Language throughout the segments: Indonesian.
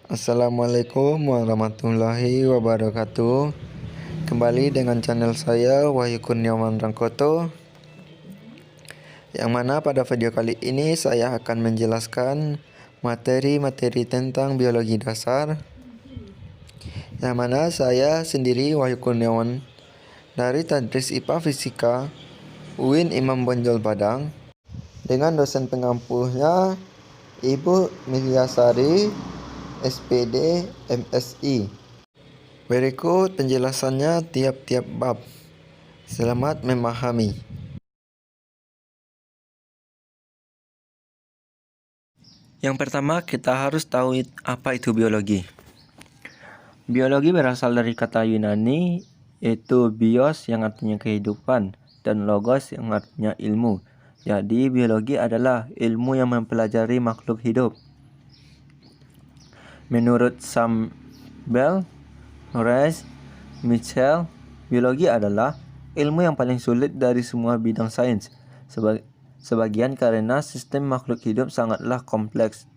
Assalamualaikum warahmatullahi wabarakatuh. Kembali dengan channel saya Wahyu Kurniawan Rangkoto, yang mana pada video kali ini saya akan menjelaskan materi-materi tentang biologi dasar, yang mana saya sendiri Wahyu Kurniawan dari Tadris IPA Fisika UIN Imam Bonjol Padang, dengan dosen pengampunya Ibu Milyasari SPD MSI. Berikut penjelasannya tiap-tiap bab. Selamat memahami. Yang pertama, kita harus tahu apa itu biologi. Biologi berasal dari kata Yunani, yaitu bios yang artinya kehidupan, dan logos yang artinya ilmu. Jadi, biologi adalah ilmu yang mempelajari makhluk hidup. Menurut Campbell, Horace, Mitchell, biologi adalah ilmu yang paling sulit dari semua bidang sains. Sebagian karena sistem makhluk hidup sangatlah kompleks,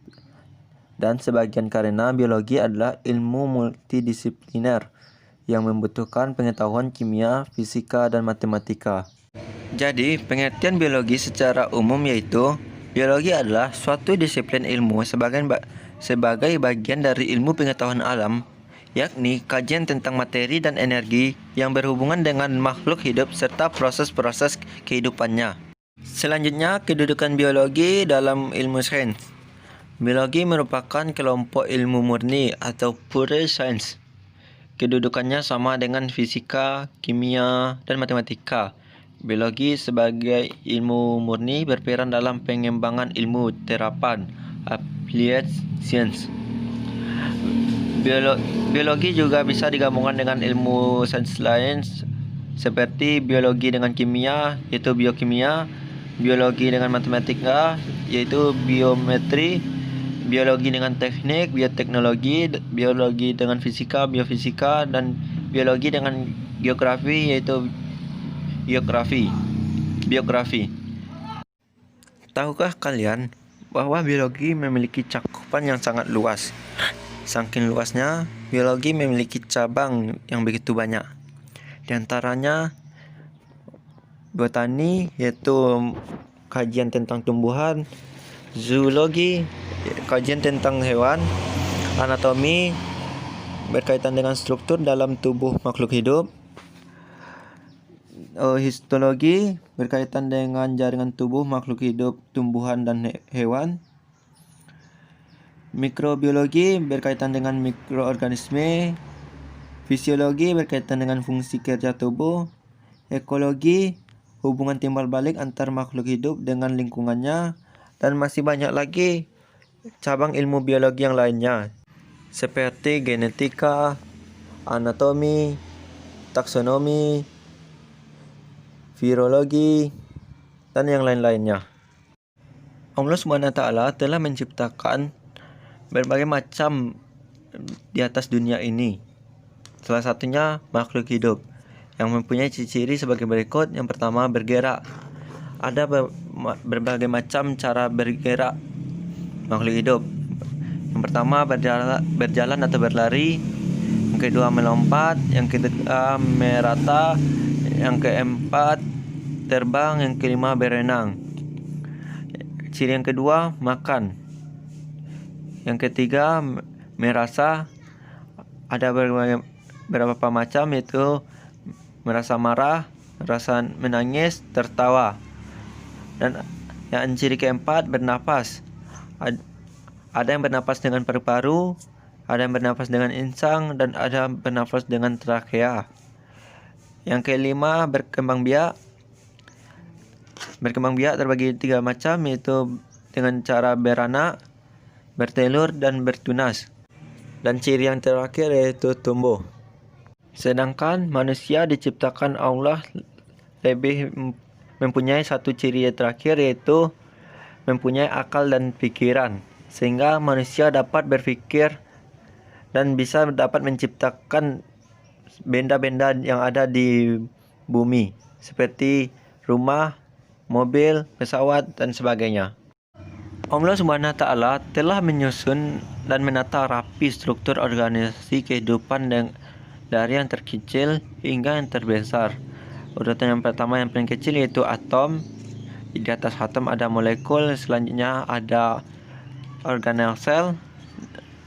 dan sebagian karena biologi adalah ilmu multidisipliner yang membutuhkan pengetahuan kimia, fisika, dan matematika. Jadi, pengertian biologi secara umum yaitu biologi adalah suatu disiplin ilmu sebagai bagian dari ilmu pengetahuan alam, yakni kajian tentang materi dan energi yang berhubungan dengan makhluk hidup serta proses-proses kehidupannya. Selanjutnya, kedudukan biologi dalam ilmu sains. Biologi merupakan kelompok ilmu murni atau pure science. Kedudukannya sama dengan fisika, kimia, dan matematika. Biologi sebagai ilmu murni berperan dalam pengembangan ilmu terapan applied science. Biologi juga bisa digabungkan dengan ilmu sains lain seperti biologi dengan kimia, yaitu biokimia, biologi dengan matematika, yaitu biometri, biologi dengan teknik, bioteknologi, biologi dengan fisika, biofisika, dan biologi dengan geografi, yaitu biografi. Tahukah kalian bahwa biologi memiliki cakupan yang sangat luas? Saking luasnya, biologi memiliki cabang yang begitu banyak. Di antaranya botani, yaitu kajian tentang tumbuhan, zoologi, kajian tentang hewan, anatomi, berkaitan dengan struktur dalam tubuh makhluk hidup, histologi, berkaitan dengan jaringan tubuh makhluk hidup, tumbuhan, dan hewan, mikrobiologi berkaitan dengan mikroorganisme, fisiologi berkaitan dengan fungsi kerja tubuh, ekologi hubungan timbal balik antar makhluk hidup dengan lingkungannya, dan masih banyak lagi cabang ilmu biologi yang lainnya seperti genetika, anatomi, taksonomi, virologi, dan yang lain-lainnya. Allah SWT telah menciptakan berbagai macam di atas dunia ini. Salah satunya makhluk hidup yang mempunyai ciri-ciri sebagai berikut. Yang pertama, bergerak. Ada berbagai macam cara bergerak makhluk hidup. Yang pertama, berjalan atau berlari. Yang kedua, melompat. Yang ketiga, merata. Yang keempat, terbang. Yang kelima, berenang. Ciri yang kedua, makan. Yang ketiga, merasa. Ada beberapa macam, yaitu merasa marah, merasa menangis, tertawa. Dan yang ciri keempat, bernapas. Ada yang bernapas dengan paru-paru, ada yang bernapas dengan insang, dan ada yang bernapas dengan trakea. Yang kelima, berkembang biak. Berkembang biak terbagi 3 macam, yaitu dengan cara beranak, bertelur, dan bertunas. Dan ciri yang terakhir yaitu tumbuh. Sedangkan manusia diciptakan Allah lebih mempunyai satu ciri yang terakhir, yaitu mempunyai akal dan pikiran, sehingga manusia dapat berpikir dan bisa dapat menciptakan benda-benda yang ada di bumi seperti rumah, mobil, pesawat, dan sebagainya. Allah SWT telah menyusun dan menata rapi struktur organisasi kehidupan dari yang terkecil hingga yang terbesar. Urutan yang pertama yang paling kecil yaitu atom. Di atas atom ada molekul, selanjutnya ada organel sel.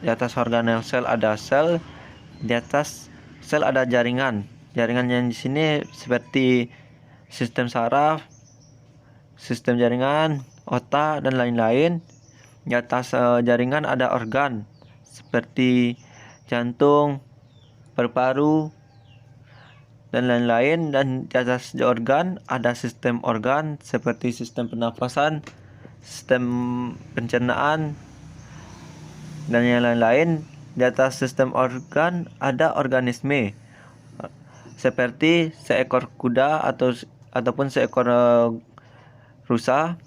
Di atas organel sel ada sel. Di atas sel ada jaringan. Jaringan yang di sini seperti sistem saraf, sistem jaringan, otak, dan lain-lain. Di atas jaringan ada organ seperti jantung, paru-paru, dan lain-lain. Dan di atas organ ada sistem organ seperti sistem pernafasan, sistem pencernaan, dan yang lain-lain. Di atas sistem organ ada organisme seperti seekor kuda ataupun seekor rusa.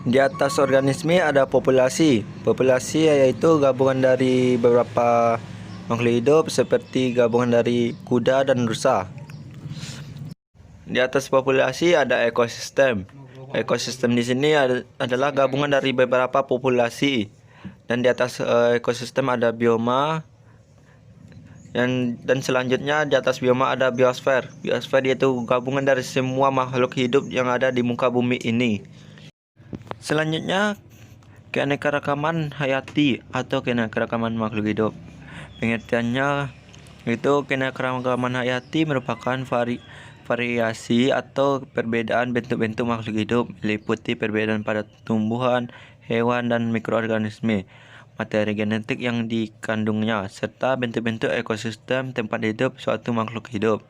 Di atas organisme ada populasi. Populasi yaitu gabungan dari beberapa makhluk hidup seperti gabungan dari kuda dan rusa. Di atas populasi ada ekosistem. Ekosistem di sini adalah gabungan dari beberapa populasi. Dan di atas ekosistem ada bioma. Dan selanjutnya di atas bioma ada biosfer. Biosfer yaitu gabungan dari semua makhluk hidup yang ada di muka bumi ini. Selanjutnya keanekaragaman hayati atau keanekaragaman makhluk hidup. Pengertiannya itu keanekaragaman hayati merupakan variasi atau perbedaan bentuk-bentuk makhluk hidup, meliputi perbedaan pada tumbuhan, hewan, dan mikroorganisme, materi genetik yang dikandungnya, serta bentuk-bentuk ekosistem tempat hidup suatu makhluk hidup.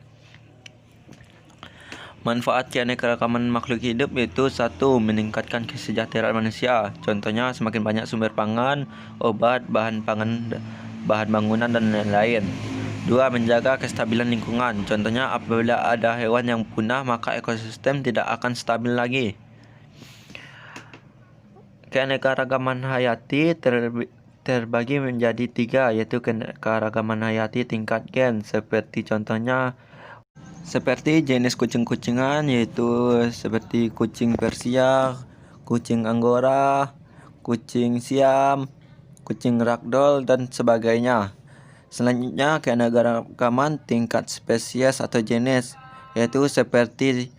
Manfaat keanekaragaman makhluk hidup yaitu 1. Meningkatkan kesejahteraan manusia. Contohnya semakin banyak sumber pangan, obat, bahan bangunan, dan lain-lain. 2. Menjaga kestabilan lingkungan. Contohnya apabila ada hewan yang punah maka ekosistem tidak akan stabil lagi. Keanekaragaman hayati terbagi menjadi 3, yaitu keanekaragaman hayati tingkat gen, seperti jenis kucing-kucingan, yaitu seperti kucing Persia, kucing Angora, kucing Siam, kucing Ragdoll, dan sebagainya. Selanjutnya keanekaragaman tingkat spesies atau jenis, yaitu seperti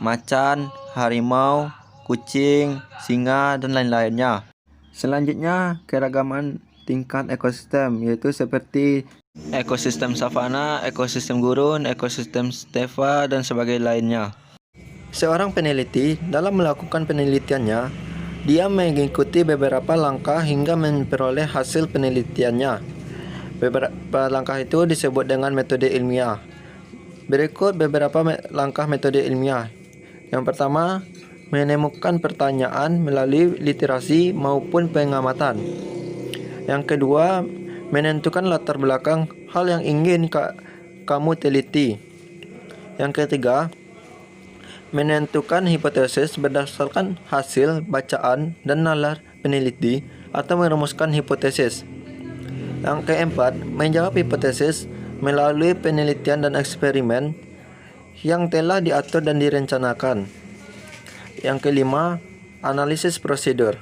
macan, harimau, kucing, singa, dan lain-lainnya. Selanjutnya keragaman tingkat ekosistem, yaitu seperti ekosistem savana, ekosistem gurun, ekosistem stepa, dan sebagainya lainnya. Seorang peneliti dalam melakukan penelitiannya, dia mengikuti beberapa langkah hingga memperoleh hasil penelitiannya. Beberapa langkah itu disebut dengan metode ilmiah. Berikut beberapa langkah metode ilmiah. Yang pertama, menemukan pertanyaan melalui literasi maupun pengamatan. Yang kedua, menentukan latar belakang hal yang ingin kamu teliti. Yang ketiga, menentukan hipotesis berdasarkan hasil bacaan dan nalar peneliti atau merumuskan hipotesis. Yang keempat, menjawab hipotesis melalui penelitian dan eksperimen yang telah diatur dan direncanakan. Yang kelima, analisis prosedur.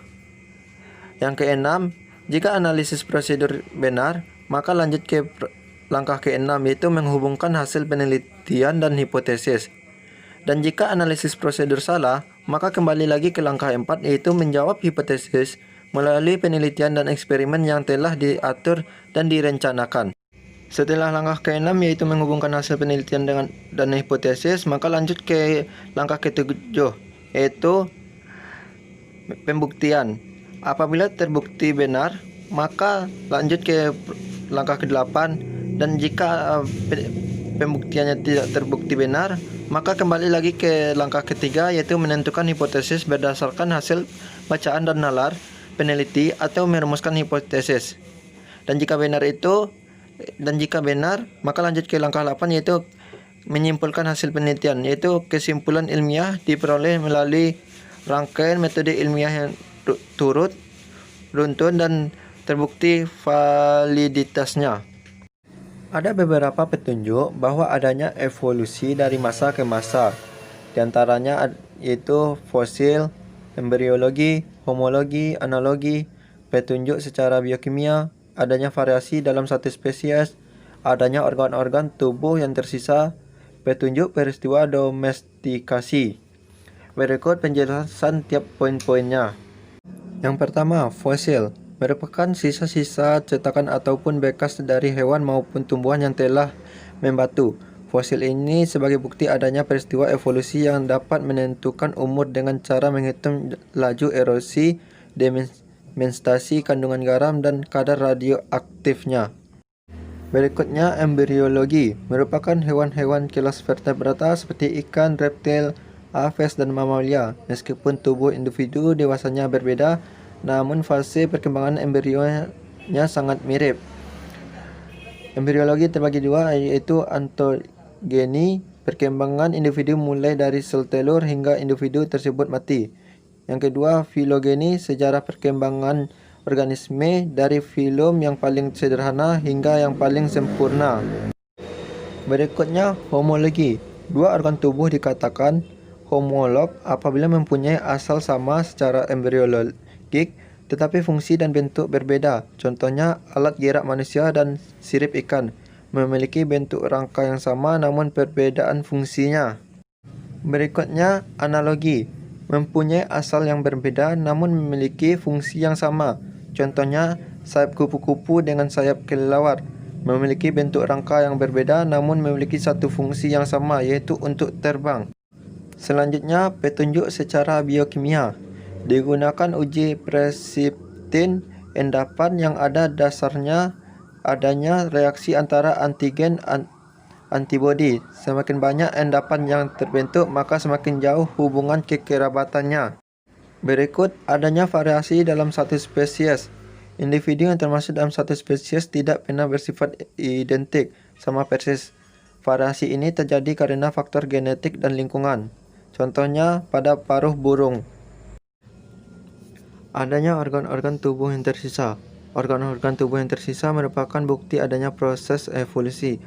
Yang keenam, jika analisis prosedur benar, maka lanjut ke langkah keenam, yaitu menghubungkan hasil penelitian dan hipotesis. Dan jika analisis prosedur salah, maka kembali lagi ke langkah 4, yaitu menjawab hipotesis melalui penelitian dan eksperimen yang telah diatur dan direncanakan. Setelah langkah ke-6 yaitu menghubungkan hasil penelitian dan hipotesis, maka lanjut ke langkah ke-7, yaitu pembuktian. Apabila terbukti benar, maka lanjut ke langkah ke-8, dan jika pembuktiannya tidak terbukti benar, maka kembali lagi ke langkah ke-3, yaitu menentukan hipotesis berdasarkan hasil bacaan dan nalar peneliti atau merumuskan hipotesis. Dan jika benar, maka lanjut ke langkah 8, yaitu menyimpulkan hasil penelitian, yaitu kesimpulan ilmiah diperoleh melalui rangkaian metode ilmiah yang turut, runtun, dan terbukti validitasnya. Ada beberapa petunjuk bahwa adanya evolusi dari masa ke masa. Di antaranya yaitu fosil, embriologi, homologi, analogi, petunjuk secara biokimia, adanya variasi dalam satu spesies, adanya organ-organ tubuh yang tersisa, petunjuk peristiwa domestikasi. Berikut penjelasan tiap poin-poinnya. Yang pertama, fosil merupakan sisa-sisa cetakan ataupun bekas dari hewan maupun tumbuhan yang telah membatu. Fosil ini sebagai bukti adanya peristiwa evolusi yang dapat menentukan umur dengan cara menghitung laju erosi, demenstasi, kandungan garam, dan kadar radioaktifnya. Berikutnya, embriologi merupakan hewan-hewan kelas vertebrata seperti ikan, reptil, aves, dan mamalia. Meskipun tubuh individu dewasanya berbeda, namun fase perkembangan embrionya sangat mirip. Embriologi terbagi dua, yaitu ontogeni, perkembangan individu mulai dari sel telur hingga individu tersebut mati. Yang kedua, filogeni, sejarah perkembangan organisme dari filum yang paling sederhana hingga yang paling sempurna. Berikutnya, homologi. Dua organ tubuh dikatakan homolog apabila mempunyai asal sama secara embriologik, tetapi fungsi dan bentuk berbeda. Contohnya, alat gerak manusia dan sirip ikan memiliki bentuk rangka yang sama namun perbedaan fungsinya. Berikutnya, analogi. Mempunyai asal yang berbeda namun memiliki fungsi yang sama. Contohnya, sayap kupu-kupu dengan sayap kelelawar memiliki bentuk rangka yang berbeda namun memiliki satu fungsi yang sama, yaitu untuk terbang. Selanjutnya, petunjuk secara biokimia. Digunakan uji presiptin endapan yang ada dasarnya adanya reaksi antara antigen antibodi. Semakin banyak endapan yang terbentuk, maka semakin jauh hubungan kekerabatannya. Berikut adanya variasi dalam satu spesies. Individu yang termasuk dalam satu spesies tidak pernah bersifat identik sama persis. Variasi ini terjadi karena faktor genetik dan lingkungan. Contohnya pada paruh burung. Adanya organ-organ tubuh yang tersisa. Organ-organ tubuh yang tersisa merupakan bukti adanya proses evolusi.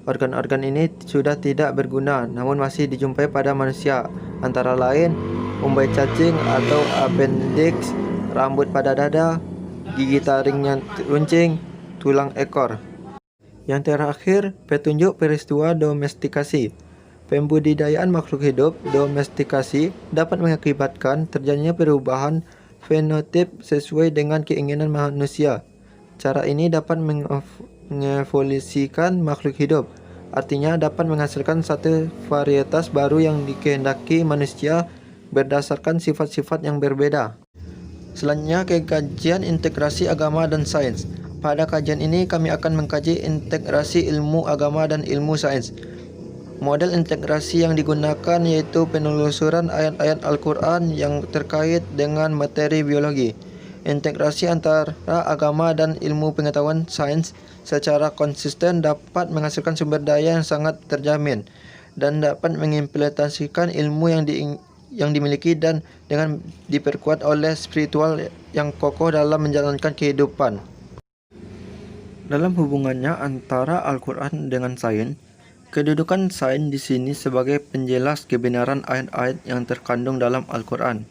Organ-organ ini sudah tidak berguna namun masih dijumpai pada manusia, antara lain umbai cacing atau appendix, rambut pada dada, gigi taring yang runcing, tulang ekor. Yang terakhir, petunjuk peristiwa domestikasi. Pembudidayaan makhluk hidup domestikasi dapat mengakibatkan terjadinya perubahan fenotip sesuai dengan keinginan manusia. Cara ini dapat mengevolusikan makhluk hidup, artinya dapat menghasilkan satu varietas baru yang dikehendaki manusia berdasarkan sifat-sifat yang berbeda. Selanjutnya, kajian integrasi agama dan sains. Pada kajian ini kami akan mengkaji integrasi ilmu agama dan ilmu sains. Model integrasi yang digunakan yaitu penelusuran ayat-ayat Al-Quran yang terkait dengan materi biologi. Integrasi antara agama dan ilmu pengetahuan sains secara konsisten dapat menghasilkan sumber daya yang sangat terjamin dan dapat mengimplementasikan ilmu yang dimiliki dan dengan diperkuat oleh spiritual yang kokoh dalam menjalankan kehidupan. Dalam hubungannya antara Al-Quran dengan sains, kedudukan sains di sini sebagai penjelas kebenaran ayat-ayat yang terkandung dalam Al-Quran.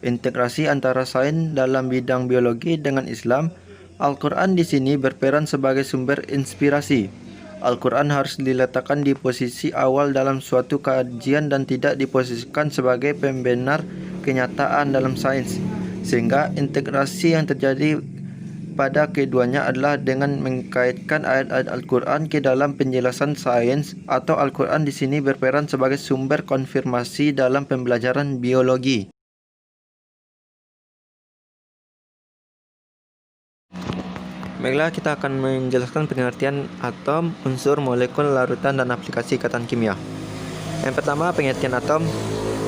Integrasi antara sains dalam bidang biologi dengan Islam, Al-Quran di sini berperan sebagai sumber inspirasi. Al-Quran harus diletakkan di posisi awal dalam suatu kajian dan tidak diposisikan sebagai pembenar kenyataan dalam sains, sehingga integrasi yang terjadi pada keduanya adalah dengan mengkaitkan ayat-ayat Al-Quran ke dalam penjelasan sains, atau Al-Quran di sini berperan sebagai sumber konfirmasi dalam pembelajaran biologi. Baiklah, kita akan menjelaskan pengertian atom, unsur, molekul, larutan, dan aplikasi ikatan kimia. Yang pertama, pengertian atom.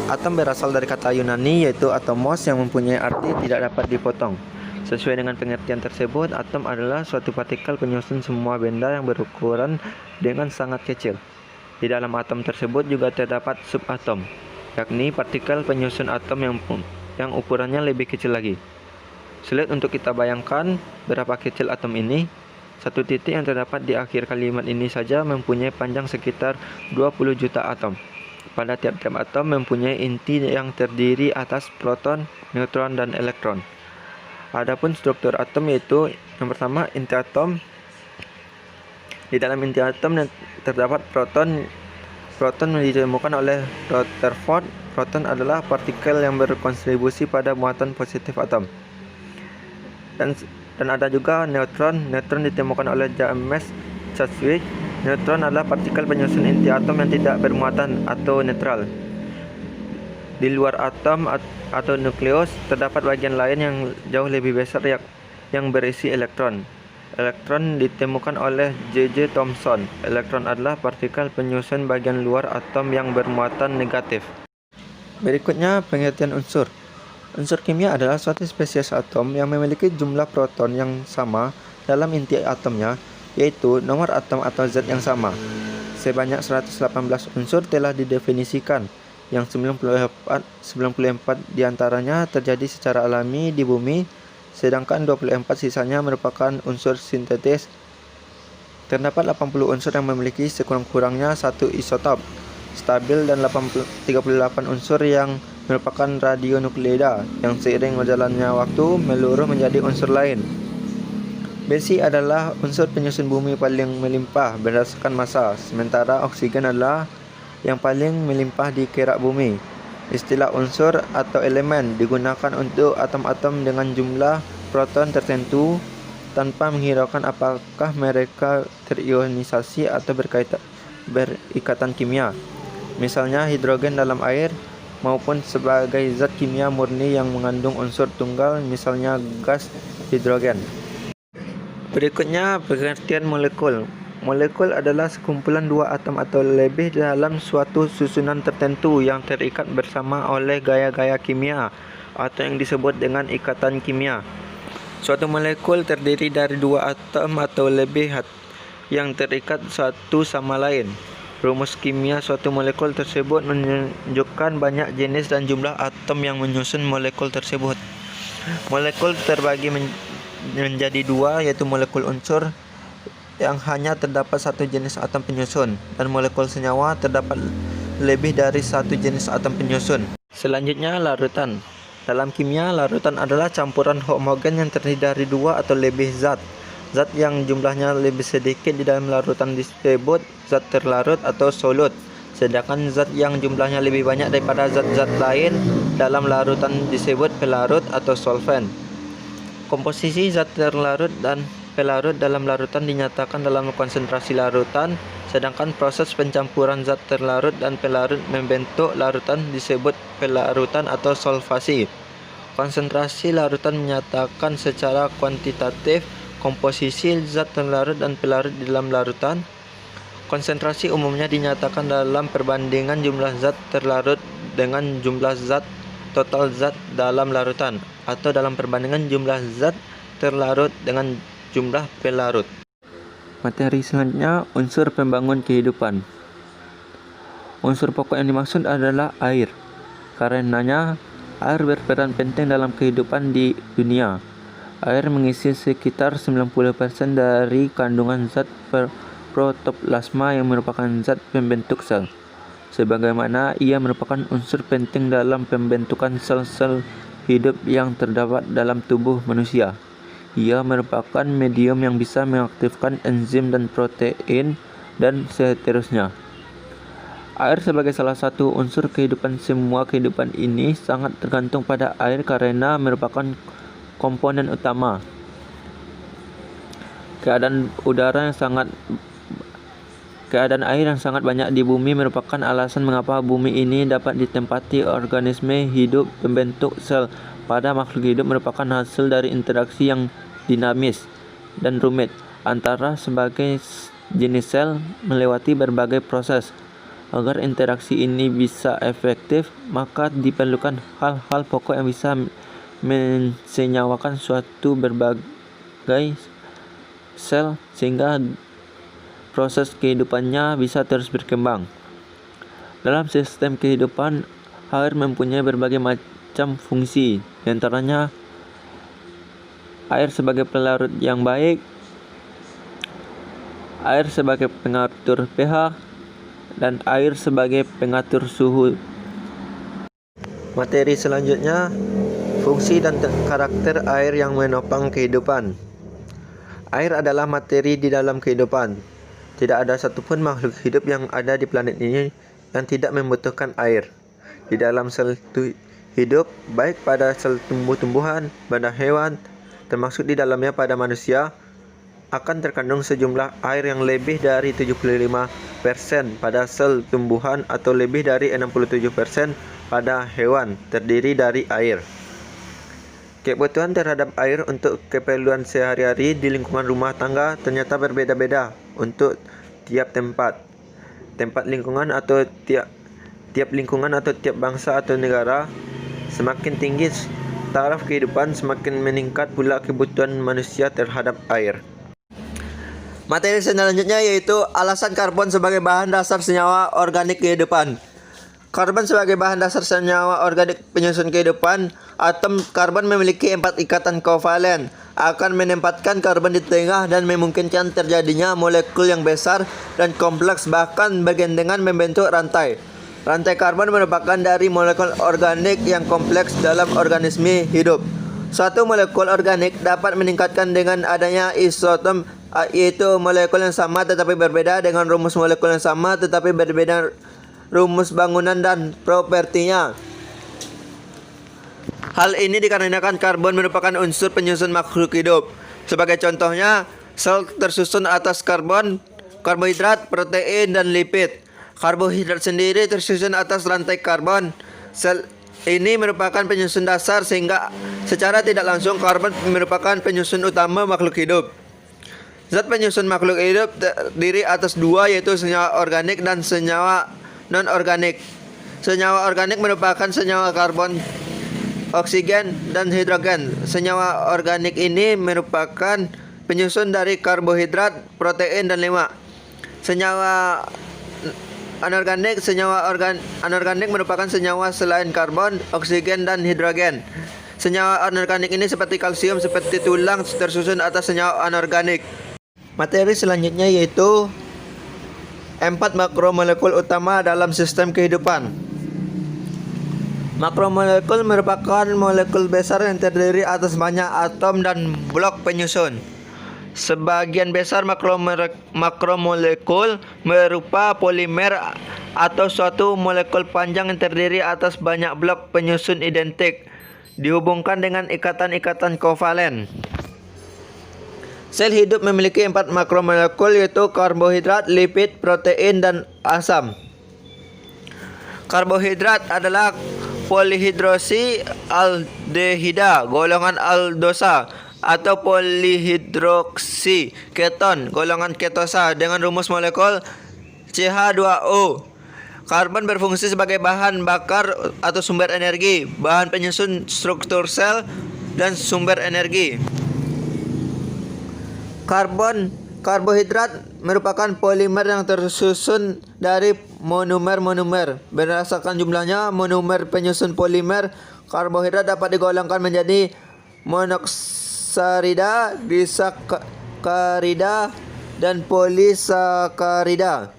Atom berasal dari kata Yunani yaitu atomos yang mempunyai arti tidak dapat dipotong. Sesuai dengan pengertian tersebut, atom adalah suatu partikel penyusun semua benda yang berukuran dengan sangat kecil. Di dalam atom tersebut juga terdapat subatom, yakni partikel penyusun atom yang ukurannya lebih kecil lagi. Sulit untuk kita bayangkan berapa kecil atom ini. Satu titik yang terdapat di akhir kalimat ini saja mempunyai panjang sekitar 20 juta atom. Pada tiap-tiap atom mempunyai inti yang terdiri atas proton, neutron, dan elektron. Adapun struktur atom yaitu yang pertama inti atom. Di dalam inti atom terdapat proton. Proton ditemukan oleh Rutherford. Proton adalah partikel yang berkontribusi pada muatan positif atom. Dan ada juga neutron. Neutron ditemukan oleh James Chadwick. Neutron adalah partikel penyusun inti atom yang tidak bermuatan atau netral. Di luar atom atau nukleus terdapat bagian lain yang jauh lebih besar yang berisi elektron. Elektron ditemukan oleh J.J. Thomson. Elektron adalah partikel penyusun bagian luar atom yang bermuatan negatif. Berikutnya pengertian unsur. Unsur kimia adalah suatu spesies atom yang memiliki jumlah proton yang sama dalam inti atomnya, yaitu nomor atom atau zat yang sama. Sebanyak 118 unsur telah didefinisikan, yang 94 diantaranya terjadi secara alami di bumi, sedangkan 24 sisanya merupakan unsur sintetis. Terdapat 80 unsur yang memiliki sekurang-kurangnya satu isotop stabil dan 38 unsur yang merupakan radionukleida yang seiring berjalannya waktu meluruh menjadi unsur lain. Besi adalah unsur penyusun bumi paling melimpah berdasarkan massa, sementara oksigen adalah yang paling melimpah di kerak bumi. Istilah unsur atau elemen digunakan untuk atom-atom dengan jumlah proton tertentu tanpa menghiraukan apakah mereka terionisasi atau berikatan kimia. Misalnya hidrogen dalam air, maupun sebagai zat kimia murni yang mengandung unsur tunggal, misalnya gas hidrogen. Berikutnya pengertian molekul. Molekul adalah sekumpulan dua atom atau lebih dalam suatu susunan tertentu yang terikat bersama oleh gaya-gaya kimia atau yang disebut dengan ikatan kimia. Suatu molekul terdiri dari dua atom atau lebih yang terikat satu sama lain. Rumus kimia suatu molekul tersebut menunjukkan banyak jenis dan jumlah atom yang menyusun molekul tersebut. Molekul terbagi menjadi dua, yaitu molekul unsur yang hanya terdapat satu jenis atom penyusun, dan molekul senyawa terdapat lebih dari satu jenis atom penyusun. Selanjutnya, larutan. Dalam kimia, larutan adalah campuran homogen yang terdiri dari dua atau lebih zat. Zat yang jumlahnya lebih sedikit di dalam larutan disebut zat terlarut atau solut, sedangkan zat yang jumlahnya lebih banyak daripada zat-zat lain dalam larutan disebut pelarut atau solvent. Komposisi zat terlarut dan pelarut dalam larutan dinyatakan dalam konsentrasi larutan, sedangkan proses pencampuran zat terlarut dan pelarut membentuk larutan disebut pelarutan atau solvasi. Konsentrasi larutan menyatakan secara kuantitatif komposisi zat terlarut dan pelarut di dalam larutan. Konsentrasi umumnya dinyatakan dalam perbandingan jumlah zat terlarut dengan jumlah zat total zat dalam larutan, atau dalam perbandingan jumlah zat terlarut dengan jumlah pelarut. Materi selanjutnya, unsur pembangun kehidupan. Unsur pokok yang dimaksud adalah air. Karenanya, air berperan penting dalam kehidupan di dunia. Air mengisi sekitar 90% dari kandungan zat protoplasma yang merupakan zat pembentuk sel. Sebagaimana ia merupakan unsur penting dalam pembentukan sel-sel hidup yang terdapat dalam tubuh manusia. Ia merupakan medium yang bisa mengaktifkan enzim dan protein dan seterusnya. Air sebagai salah satu unsur kehidupan. Semua kehidupan ini sangat tergantung pada air karena merupakan komponen utama. Keadaan air yang sangat banyak di bumi merupakan alasan mengapa bumi ini dapat ditempati organisme hidup pembentuk sel. Pada makhluk hidup merupakan hasil dari interaksi yang dinamis dan rumit antara sebagai jenis sel melewati berbagai proses. Agar interaksi ini bisa efektif, maka diperlukan hal-hal pokok yang bisa mensenyawakan suatu berbagai sel sehingga proses kehidupannya bisa terus berkembang. Dalam sistem kehidupan, air mempunyai berbagai macam fungsi, di antaranya air sebagai pelarut yang baik, air sebagai pengatur pH, dan air sebagai pengatur suhu. Materi selanjutnya, fungsi dan karakter air yang menopang kehidupan. Air adalah materi di dalam kehidupan. Tidak ada satupun makhluk hidup yang ada di planet ini yang tidak membutuhkan air. Di dalam sel hidup, baik pada sel tumbuh-tumbuhan, pada hewan, termasuk di dalamnya pada manusia, akan terkandung sejumlah air yang lebih dari 75% pada sel tumbuhan atau lebih dari 67% pada hewan terdiri dari air. Kebutuhan terhadap air untuk keperluan sehari-hari di lingkungan rumah tangga ternyata berbeda-beda untuk tiap tempat. Lingkungan atau tiap lingkungan atau tiap bangsa atau negara. Semakin tinggi taraf kehidupan, semakin meningkat pula kebutuhan manusia terhadap air. Materi selanjutnya yaitu alasan karbon sebagai bahan dasar senyawa organik kehidupan. Karbon sebagai bahan dasar senyawa organik penyusun kehidupan. Atom karbon memiliki 4 ikatan kovalen, akan menempatkan karbon di tengah dan memungkinkan terjadinya molekul yang besar dan kompleks, bahkan bergandengan membentuk rantai. Rantai karbon merupakan dari molekul organik yang kompleks dalam organisme hidup. Suatu molekul organik dapat meningkatkan dengan adanya isotop, yaitu molekul yang sama tetapi berbeda, dengan rumus molekul yang sama tetapi berbeda rumus bangunan dan propertinya. Hal ini dikarenakan karbon merupakan unsur penyusun makhluk hidup. Sebagai contohnya, sel tersusun atas karbon, karbohidrat, protein, dan lipid. Karbohidrat sendiri tersusun atas rantai karbon. Sel ini merupakan penyusun dasar sehingga secara tidak langsung karbon merupakan penyusun utama makhluk hidup. Zat penyusun makhluk hidup terdiri atas 2, yaitu senyawa organik dan senyawa non-organik. Senyawa organik merupakan senyawa karbon, oksigen, dan hidrogen. Senyawa organik ini merupakan penyusun dari karbohidrat, protein, dan lemak. Senyawa anorganik merupakan senyawa selain karbon, oksigen, dan hidrogen. Senyawa anorganik ini seperti kalsium, seperti tulang, tersusun atas senyawa anorganik. Materi selanjutnya yaitu 4 makromolekul utama dalam sistem kehidupan. Makromolekul merupakan molekul besar yang terdiri atas banyak atom dan blok penyusun. Sebagian besar makromolekul berupa polimer atau suatu molekul panjang yang terdiri atas banyak blok penyusun identik, dihubungkan dengan ikatan-ikatan kovalen. Sel hidup memiliki 4 makromolekul, yaitu karbohidrat, lipid, protein, dan asam. Karbohidrat adalah polihidroksi aldehida golongan aldosa atau polihidroksi keton golongan ketosa dengan rumus molekul CH2O. Karbon berfungsi sebagai bahan bakar atau sumber energi, bahan penyusun struktur sel, dan sumber energi. Karbohidrat merupakan polimer yang tersusun dari monomer-monomer. Berdasarkan jumlahnya monomer penyusun polimer, karbohidrat dapat digolongkan menjadi monosakarida, disakarida, dan polisakarida.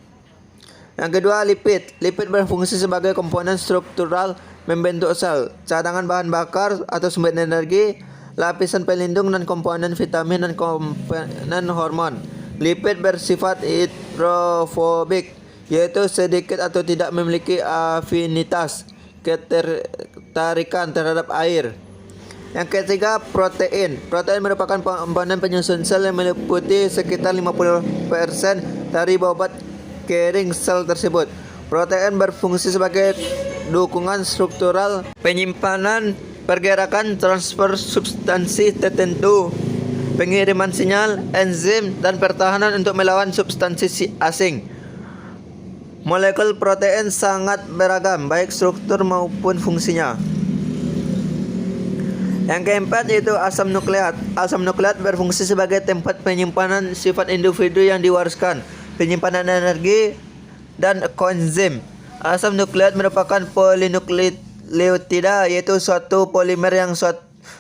Yang kedua, lipid. Lipid berfungsi sebagai komponen struktural membentuk sel, cadangan bahan bakar atau sumber energi, lapisan pelindung, dan komponen vitamin dan komponen hormon. Lipid bersifat hidrofobik, yaitu sedikit atau tidak memiliki afinitas ketertarikan terhadap air. Yang ketiga, protein. Protein merupakan komponen penyusun sel yang meliputi sekitar 50% dari bobot kering sel tersebut. Protein berfungsi sebagai dukungan struktural, penyimpanan, pergerakan, transfer substansi tertentu, pengiriman sinyal, enzim, dan pertahanan untuk melawan substansi asing. Molekul protein sangat beragam, baik struktur maupun fungsinya. Yang keempat yaitu asam nukleat. Asam nukleat berfungsi sebagai tempat penyimpanan sifat individu yang diwariskan, penyimpanan energi, dan koenzim. Asam nukleat merupakan polinukleotida, yaitu suatu polimer yang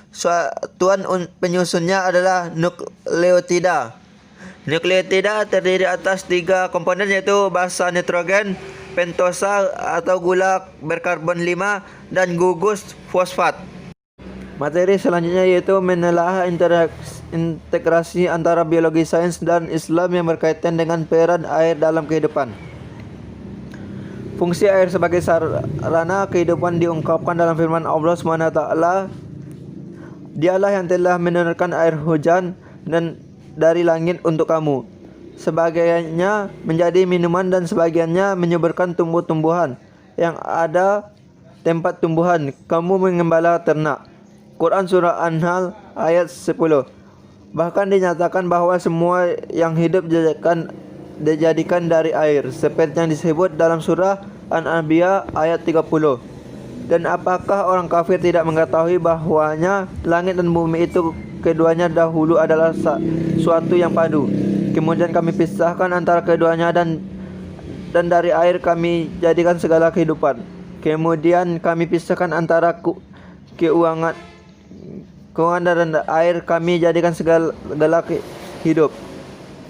satuan penyusunnya adalah nukleotida. Nukleotida terdiri atas 3 komponen, yaitu basa nitrogen, pentosa atau gula berkarbon 5, dan gugus fosfat. Materi selanjutnya yaitu menelaah integrasi antara biologi sains dan Islam yang berkaitan dengan peran air dalam kehidupan. Fungsi air sebagai sarana kehidupan diungkapkan dalam firman Allah SWT. Dialah yang telah menurunkan air hujan dan dari langit untuk kamu. Sebagiannya menjadi minuman dan sebagiannya menyuburkan tumbuh-tumbuhan yang ada tempat tumbuhan. Kamu mengembala ternak. Quran Surah An-Nahl ayat 10. Bahkan dinyatakan bahwa semua yang hidup dijadikan dari air, seperti yang disebut dalam surah An-Anbiya ayat 30. Dan apakah orang kafir tidak mengetahui bahwanya langit dan bumi itu keduanya dahulu adalah suatu yang padu. Kemudian kami pisahkan antara keduanya dan dari air kami jadikan segala kehidupan. Kemudian kami pisahkan antara keuangan dan air kami jadikan segala hidup.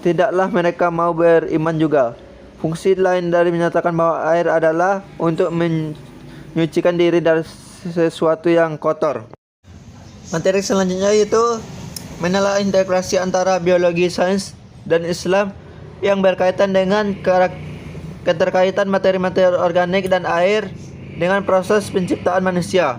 Tidaklah mereka mau beriman juga. Fungsi lain dari menyatakan bahwa air adalah untuk menyucikan diri dari sesuatu yang kotor. Materi selanjutnya yaitu menelaah integrasi antara biologi sains dan Islam yang berkaitan dengan keterkaitan materi-materi organik dan air dengan proses penciptaan manusia.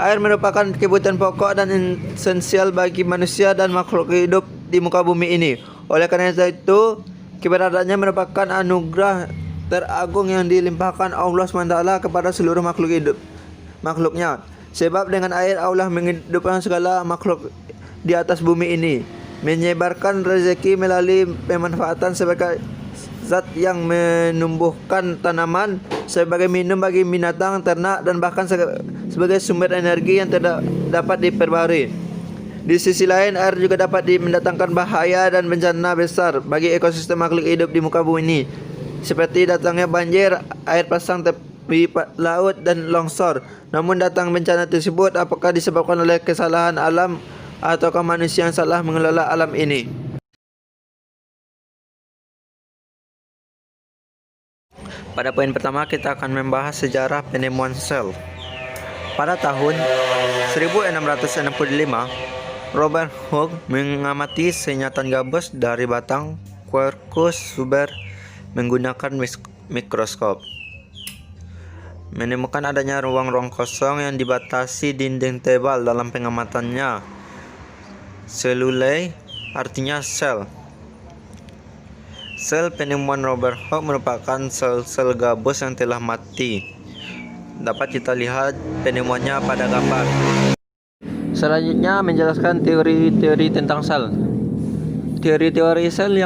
Air merupakan kebutuhan pokok dan esensial bagi manusia dan makhluk hidup di muka bumi ini. Oleh karena itu, keberadaannya merupakan anugerah teragung yang dilimpahkan Allah SWT kepada seluruh makhluknya. Sebab dengan air Allah menghidupkan segala makhluk di atas bumi ini, menyebarkan rezeki melalui pemanfaatan sebagai zat yang menumbuhkan tanaman, sebagai minum bagi binatang, ternak, dan bahkan sebagai sumber energi yang tidak dapat diperbarui. Di sisi lain, air juga dapat mendatangkan bahaya dan bencana besar bagi ekosistem makhluk hidup di muka bumi ini, seperti datangnya banjir, air pasang tepi laut, dan longsor. Namun datang bencana tersebut apakah disebabkan oleh kesalahan alam ataukah manusia yang salah mengelola alam ini? Pada poin pertama kita akan membahas sejarah penemuan sel. Pada tahun 1665, Robert Hooke mengamati senyatan gabus dari batang Quercus subur menggunakan mikroskop. Menemukan adanya ruang-ruang kosong yang dibatasi dinding tebal dalam pengamatannya. Selulae artinya sel. Sel penemuan Robert Hooke merupakan sel-sel gabus yang telah mati. Dapat kita lihat penemuannya pada gambar. Selanjutnya menjelaskan teori-teori tentang sel. Teori-teori sel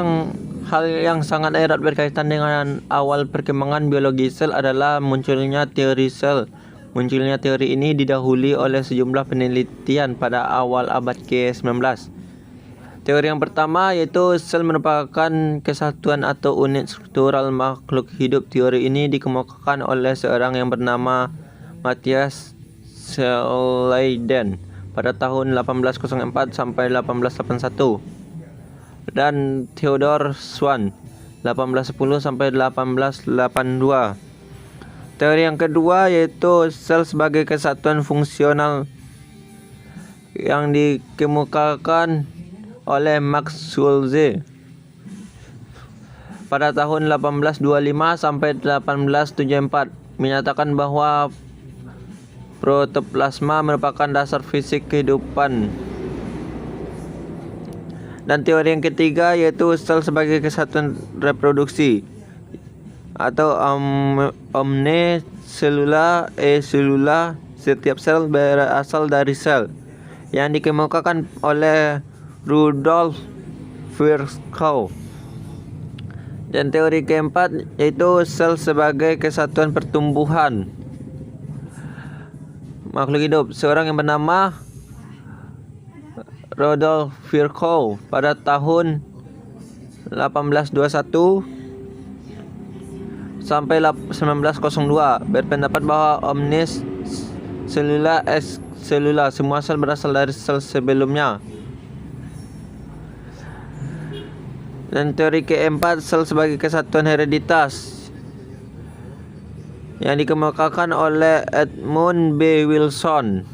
hal yang sangat erat berkaitan dengan awal perkembangan biologi sel adalah munculnya teori sel. Munculnya teori ini didahului oleh sejumlah penelitian pada awal abad ke-19. Teori yang pertama yaitu sel merupakan kesatuan atau unit struktural makhluk hidup. Teori ini dikemukakan oleh seorang yang bernama Matthias Schleiden pada tahun 1804 sampai 1881 dan Theodor Schwann 1810 sampai 1882. Teori yang kedua yaitu sel sebagai kesatuan fungsional yang dikemukakan oleh Max Schulze pada tahun 1825 sampai 1874, menyatakan bahwa protoplasma merupakan dasar fisik kehidupan. Dan teori yang ketiga yaitu sel sebagai kesatuan reproduksi atau omniselula selula, setiap sel berasal dari sel, yang dikemukakan oleh Rudolf Virchow. Dan teori keempat yaitu sel sebagai kesatuan pertumbuhan makhluk hidup. Seorang yang bernama Rudolf Virchow pada tahun 1821 sampai 1902 berpendapat bahwa omnis selula ex selula, semua sel berasal dari sel sebelumnya. Dan teori keempat, sel sebagai kesatuan hereditas, yang dikemukakan oleh Edmund B. Wilson.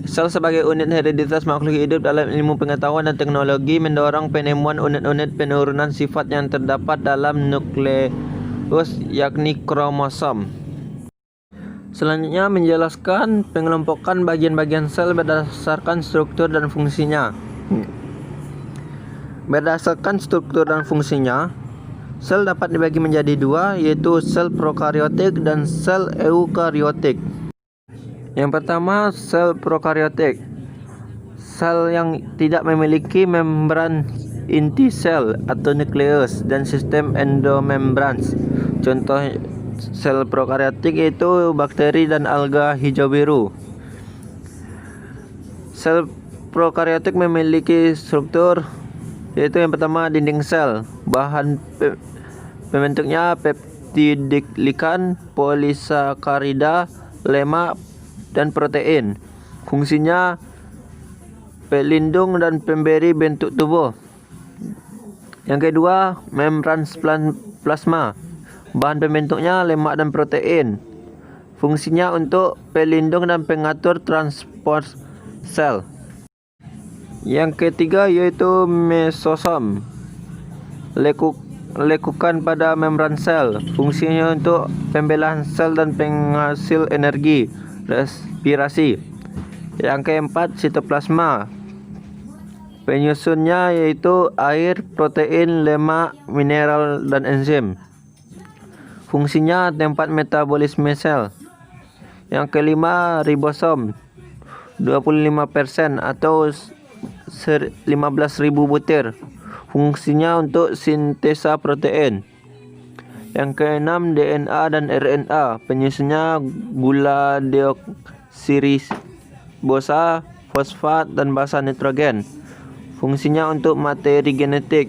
Sel sebagai unit hereditas makhluk hidup dalam ilmu pengetahuan dan teknologi mendorong penemuan unit-unit penurunan sifat yang terdapat dalam nukleus, yakni kromosom. Selanjutnya menjelaskan pengelompokan bagian-bagian sel berdasarkan struktur dan fungsinya. Berdasarkan struktur dan fungsinya, sel dapat dibagi menjadi dua, yaitu sel prokariotik dan sel eukariotik. Yang pertama, sel prokariotik. Sel yang tidak memiliki membran inti sel atau nukleus dan sistem endomembrans. Contoh sel prokariotik itu bakteri dan alga hijau biru. Sel prokariotik memiliki struktur, yaitu yang pertama dinding sel. Bahan pembentuknya peptidiglikan, polisakarida, lemak, dan protein. Fungsinya pelindung dan pemberi bentuk tubuh. Yang kedua, membran plasma. Bahan pembentuknya lemak dan protein. Fungsinya untuk pelindung dan pengatur transport sel. Yang ketiga yaitu mesosom. Lekukan pada membran sel. Fungsinya untuk pembelahan sel dan penghasil energi, respirasi. Yang keempat, sitoplasma. Penyusunnya yaitu air, protein, lemak, mineral, dan enzim. Fungsinya tempat metabolisme sel. Yang kelima, ribosom. 25% atau 15.000 butir. Fungsinya untuk sintesa protein. Yang keenam, DNA dan RNA. Penyusunnya gula deoksiribosa, fosfat, dan basa nitrogen. Fungsinya untuk materi genetik.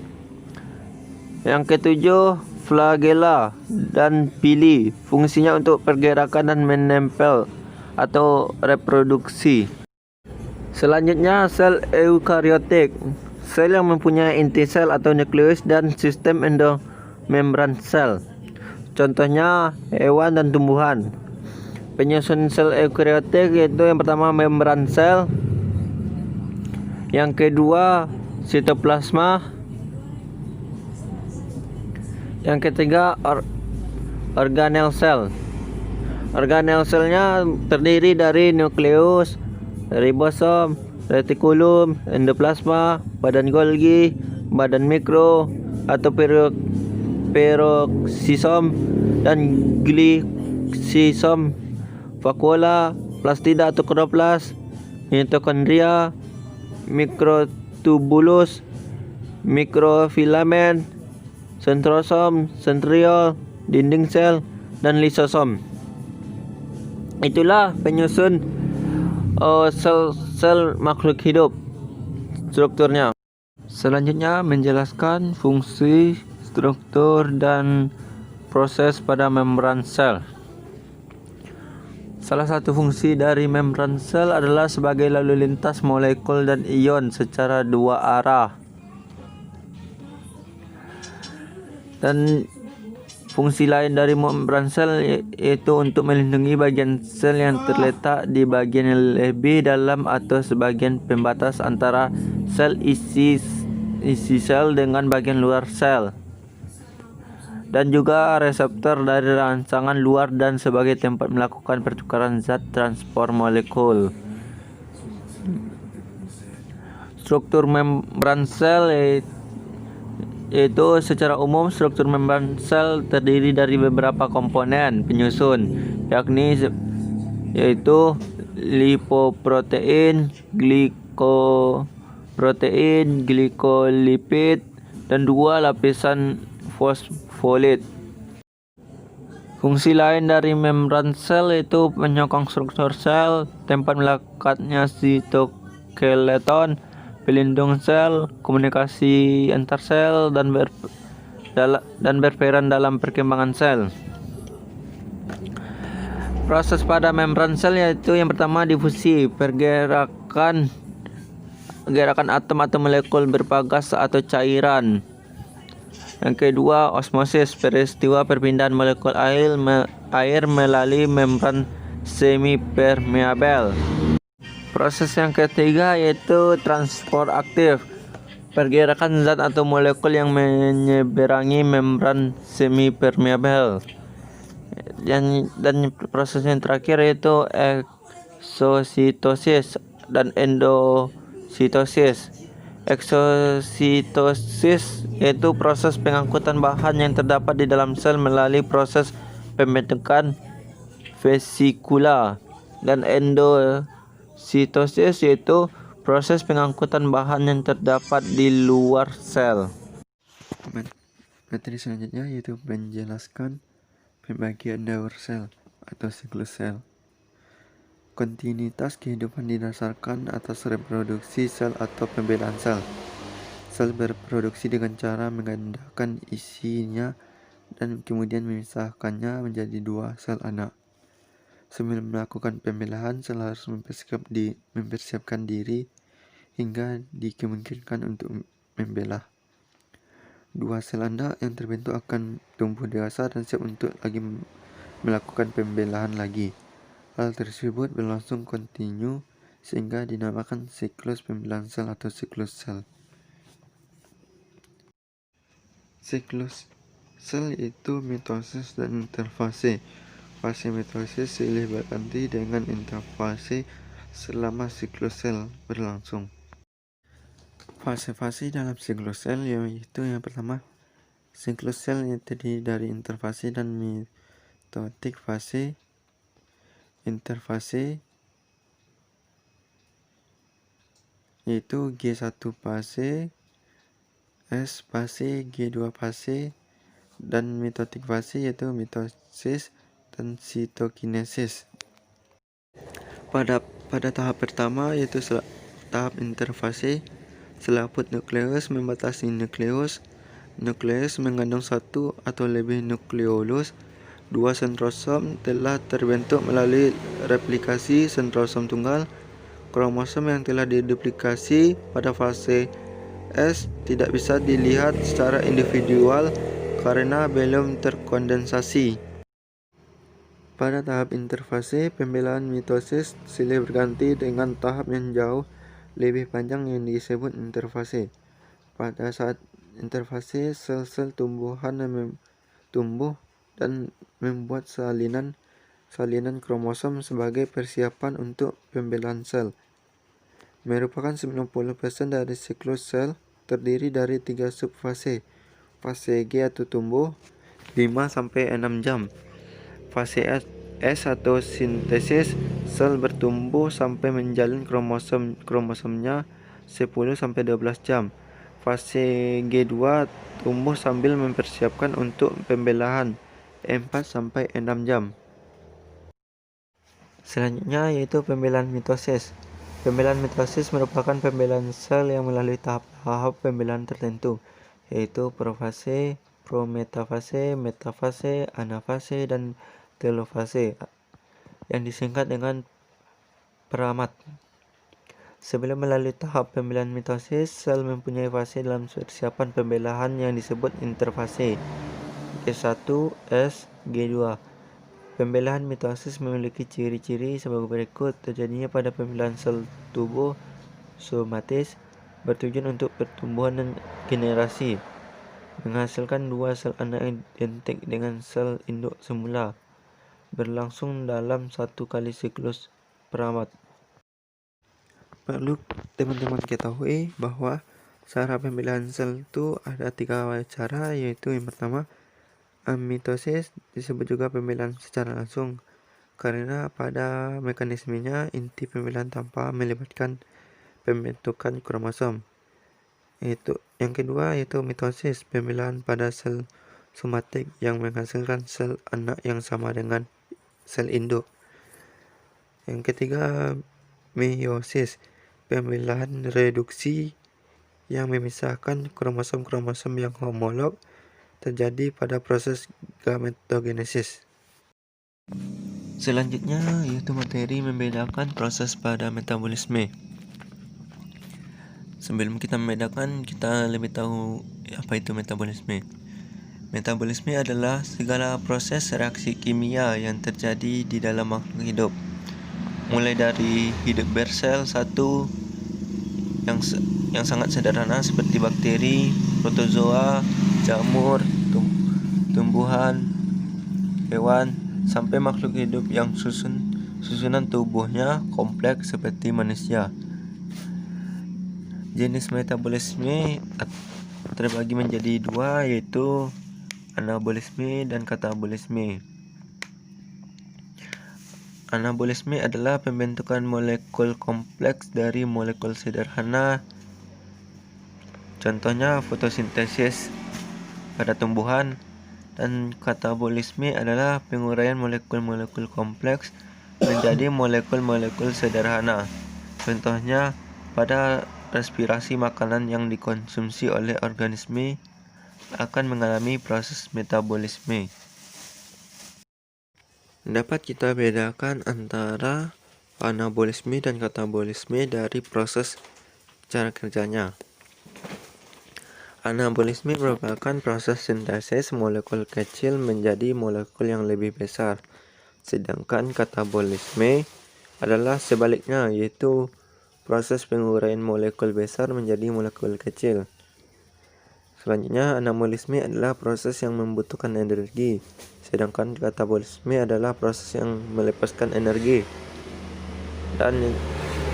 Yang ketujuh, flagella dan pili. Fungsinya untuk pergerakan dan menempel atau reproduksi. Selanjutnya, sel eukariotik. Sel yang mempunyai inti sel atau nukleus dan sistem endomembran sel. Contohnya hewan dan tumbuhan. Penyusun sel eukariotik yaitu yang pertama membran sel, yang kedua sitoplasma, yang ketiga organel sel. Organel selnya terdiri dari nukleus, ribosom, retikulum, endoplasma, badan Golgi, badan mikro atau peroksisom, dan gliksisom, vakuola, plastida atau kloroplas, mitokondria, mikrotubulus, mikrofilamen, sentrosom, sentriol, dinding sel, dan lisosom. Itulah penyusun sel makhluk hidup, strukturnya. Selanjutnya menjelaskan fungsi, struktur, dan proses pada membran sel. Salah satu fungsi dari membran sel adalah sebagai lalu lintas molekul dan ion secara dua arah. Dan fungsi lain dari membran sel yaitu untuk melindungi bagian sel yang terletak di bagian yang lebih dalam atau sebagian pembatas antara sel isi sel dengan bagian luar sel, dan juga reseptor dari rangsangan luar dan sebagai tempat melakukan pertukaran zat transport molekul. Struktur membran sel yaitu secara umum struktur membran sel terdiri dari beberapa komponen penyusun, yaitu lipoprotein, glikoprotein, glikolipid, dan dua lapisan fosfolid. Fungsi lain dari membran sel yaitu menyokong struktur sel, tempat melekatnya sitoskeleton, pelindung sel, komunikasi antar sel, dan berperan dalam perkembangan sel. Proses pada membran sel yaitu yang pertama difusi, pergerakan atom atau molekul berpagas atau cairan. Yang kedua, osmosis, peristiwa perpindahan molekul air melalui membran semipermeabel. Proses yang ketiga yaitu transport aktif, pergerakan zat atau molekul yang menyeberangi membran semipermeabel. Dan proses yang terakhir yaitu eksositosis dan endositosis. Eksositosis yaitu proses pengangkutan bahan yang terdapat di dalam sel melalui proses pembentukan vesikula, dan endositosis yaitu proses pengangkutan bahan yang terdapat di luar sel. Materi selanjutnya yaitu menjelaskan pembagian daur sel atau siklus sel. Kontinuitas kehidupan didasarkan atas reproduksi sel atau pembedahan sel. Sel berproduksi dengan cara menggandakan isinya dan kemudian memisahkannya menjadi dua sel anak. Sebelum melakukan pembelahan, sel harus mempersiapkan diri hingga dikemungkinkan untuk membelah. Dua sel anak yang terbentuk akan tumbuh dewasa dan siap untuk lagi melakukan pembelahan lagi. Hal tersebut berlangsung kontinu sehingga dinamakan siklus pembelahan sel atau siklus sel. Siklus sel itu mitosis dan interfase. Fase mitosis silih berganti dengan interfase selama siklus sel berlangsung. Fase-fase dalam siklus sel yaitu yang pertama, siklus sel yang terdiri dari interfase dan mitotik fase. Interfase yaitu G1 fase, S fase, G2 fase, dan mitotik fase yaitu mitosis dan sitokinesis. Pada tahap pertama yaitu tahap interfase, selaput nukleus membatasi nukleus. Nukleus mengandung satu atau lebih nukleolus. Dua sentrosom telah terbentuk melalui replikasi sentrosom tunggal. Kromosom yang telah diduplikasi pada fase S tidak bisa dilihat secara individual karena belum terkondensasi. Pada tahap interfase, pembelahan mitosis silih berganti dengan tahap yang jauh lebih panjang yang disebut interfase. Pada saat interfase, sel-sel tumbuhan tumbuh dan membuat salinan kromosom sebagai persiapan untuk pembelahan sel. Merupakan 90% dari siklus sel, terdiri dari 3 subfase. Fase G atau tumbuh 5-6 jam. Fase S atau sintesis, sel bertumbuh sampai menjalin kromosomnya 10-12 jam. Fase G2 tumbuh sambil mempersiapkan untuk pembelahan 4-6 jam. Selanjutnya yaitu pembelahan mitosis. Pembelahan mitosis merupakan pembelahan sel yang melalui tahap-tahap pembelahan tertentu, yaitu profase, prometafase, metafase, anafase, dan telofase, yang disingkat dengan peramat. Sebelum melalui tahap pembelahan mitosis, sel mempunyai fase dalam persiapan pembelahan yang disebut interfase, G1, S, G2. Pembelahan mitosis memiliki ciri-ciri sebagai berikut. Terjadinya pada pembelahan sel tubuh somatis bertujuan untuk pertumbuhan dan generasi, menghasilkan dua sel anak identik dengan sel induk semula, berlangsung dalam satu kali siklus peramat. Perlu teman-teman ketahui bahwa cara pembelahan sel itu ada 3 cara, yaitu yang pertama, mitosis disebut juga pembelahan secara langsung karena pada mekanismenya inti pembelahan tanpa melibatkan pembentukan kromosom. Yang kedua yaitu mitosis, pembelahan pada sel somatik yang menghasilkan sel anak yang sama dengan sel induk. Yang ketiga, meiosis, pembelahan reduksi yang memisahkan kromosom-kromosom yang homolog terjadi pada proses gametogenesis. Selanjutnya yaitu materi membedakan proses pada metabolisme. Sebelum kita membedakan, kita lebih tahu apa itu metabolisme. Metabolisme adalah segala proses reaksi kimia yang terjadi di dalam makhluk hidup. Mulai dari hidup bersel satu yang sangat sederhana seperti bakteri, protozoa, jamur, tumbuhan, hewan, sampai makhluk hidup yang susunan tubuhnya kompleks seperti manusia. Jenis metabolisme terbagi menjadi dua, yaitu anabolisme dan katabolisme. Anabolisme adalah pembentukan molekul kompleks dari molekul sederhana. Contohnya fotosintesis pada tumbuhan. Dan katabolisme adalah penguraian molekul-molekul kompleks menjadi molekul-molekul sederhana. Contohnya pada respirasi, makanan yang dikonsumsi oleh organisme akan mengalami proses metabolisme. Dapat kita bedakan antara anabolisme dan katabolisme dari proses cara kerjanya. Anabolisme merupakan proses sintesis molekul kecil menjadi molekul yang lebih besar. Sedangkan katabolisme adalah sebaliknya, yaitu proses penguraian molekul besar menjadi molekul kecil. Selanjutnya, anabolisme adalah proses yang membutuhkan energi, sedangkan katabolisme adalah proses yang melepaskan energi. Dan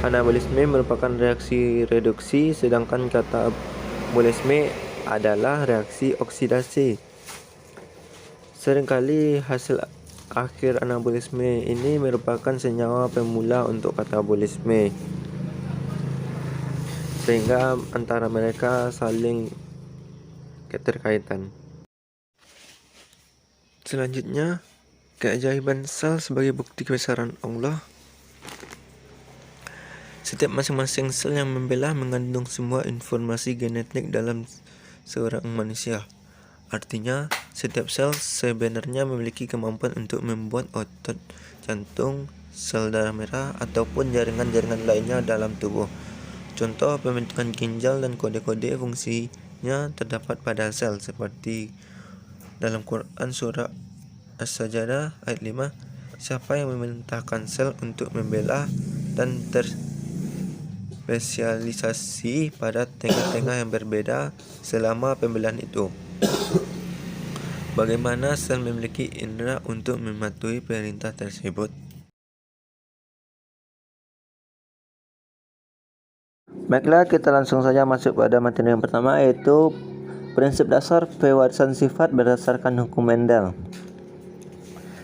anabolisme merupakan reaksi reduksi, sedangkan katabolisme adalah reaksi oksidasi. Seringkali hasil akhir anabolisme ini merupakan senyawa pemula untuk katabolisme, sehingga antara mereka saling keterkaitan. Selanjutnya, keajaiban sel sebagai bukti kebesaran Allah. Setiap masing-masing sel yang membelah mengandung semua informasi genetik dalam seorang manusia. Artinya, setiap sel sebenarnya memiliki kemampuan untuk membuat otot, jantung, sel darah merah, ataupun jaringan-jaringan lainnya dalam tubuh. Contoh pembentukan ginjal dan kode-kode fungsinya terdapat pada sel, seperti dalam Quran surah As-Sajdah ayat 5, siapa yang memerintahkan sel untuk membelah dan terspesialisasi pada tengah-tengah yang berbeda selama pembelahan itu. Bagaimana sel memiliki indera untuk mematuhi perintah tersebut? Baiklah, kita langsung saja masuk pada materi yang pertama, yaitu prinsip dasar pewarisan sifat berdasarkan hukum Mendel.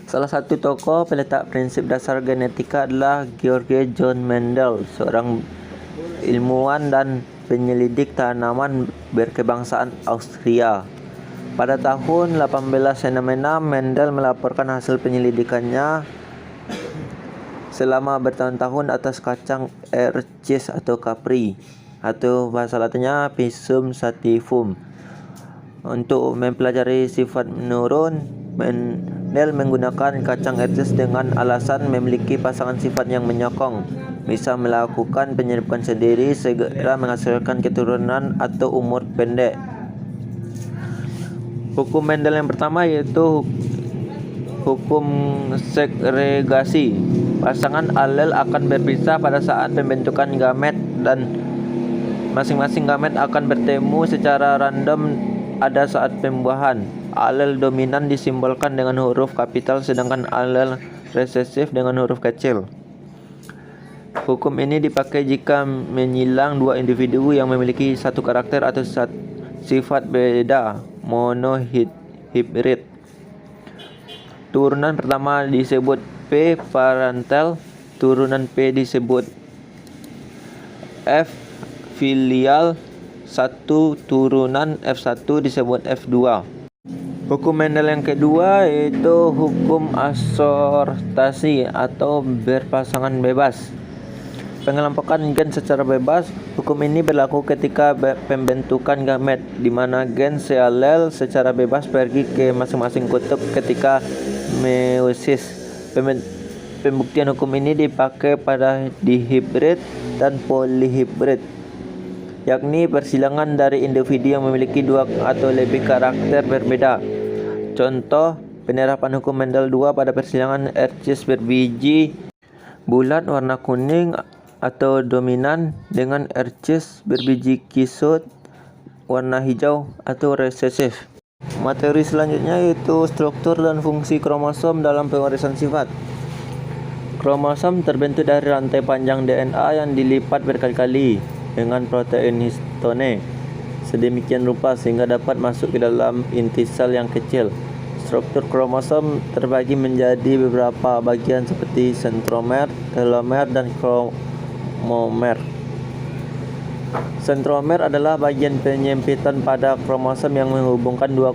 Salah satu tokoh peletak prinsip dasar genetika adalah Georg John Mendel, seorang ilmuwan dan penyelidik tanaman berkebangsaan Austria. Pada tahun 1866, Mendel melaporkan hasil penyelidikannya selama bertahun-tahun atas kacang Ricus atau Capri, atau bahasa latinnya Pisum sativum. Untuk mempelajari sifat menurun, Mendel menggunakan kacang Ricus dengan alasan memiliki pasangan sifat yang menyokong, bisa melakukan penyerbukan sendiri, segera menghasilkan keturunan atau umur pendek. Hukum Mendel yang pertama yaitu hukum segregasi. Pasangan alel akan berpisah pada saat pembentukan gamet dan masing-masing gamet akan bertemu secara random ada saat pembuahan. Alel dominan disimbolkan dengan huruf kapital, sedangkan alel resesif dengan huruf kecil. Hukum ini dipakai jika menyilang dua individu yang memiliki satu karakter atau sifat beda, monohibrid. Turunan pertama disebut P parental, turunan P disebut F filial, satu turunan F1 disebut F2. Hukum Mendel yang kedua yaitu hukum asortasi atau berpasangan bebas. Pengelompokan gen secara bebas. Hukum ini berlaku ketika pembentukan gamet, di mana gen sealel secara bebas pergi ke masing-masing kutub ketika meiosis. Pembuktian hukum ini dipakai pada dihibrid dan polihibrid, yakni persilangan dari individu yang memiliki dua atau lebih karakter berbeda. Contoh penerapan hukum Mendel 2 pada persilangan Rc berbiji bulat warna kuning atau dominan dengan Rc berbiji kisut warna hijau atau resesif. Materi selanjutnya yaitu struktur dan fungsi kromosom dalam pewarisan sifat. Kromosom terbentuk dari rantai panjang DNA yang dilipat berkali-kali dengan protein histone sedemikian rupa sehingga dapat masuk ke dalam inti sel yang kecil. Struktur kromosom terbagi menjadi beberapa bagian seperti sentromer, telomer, dan kromomer. Sentromer adalah bagian penyempitan pada kromosom yang menghubungkan dua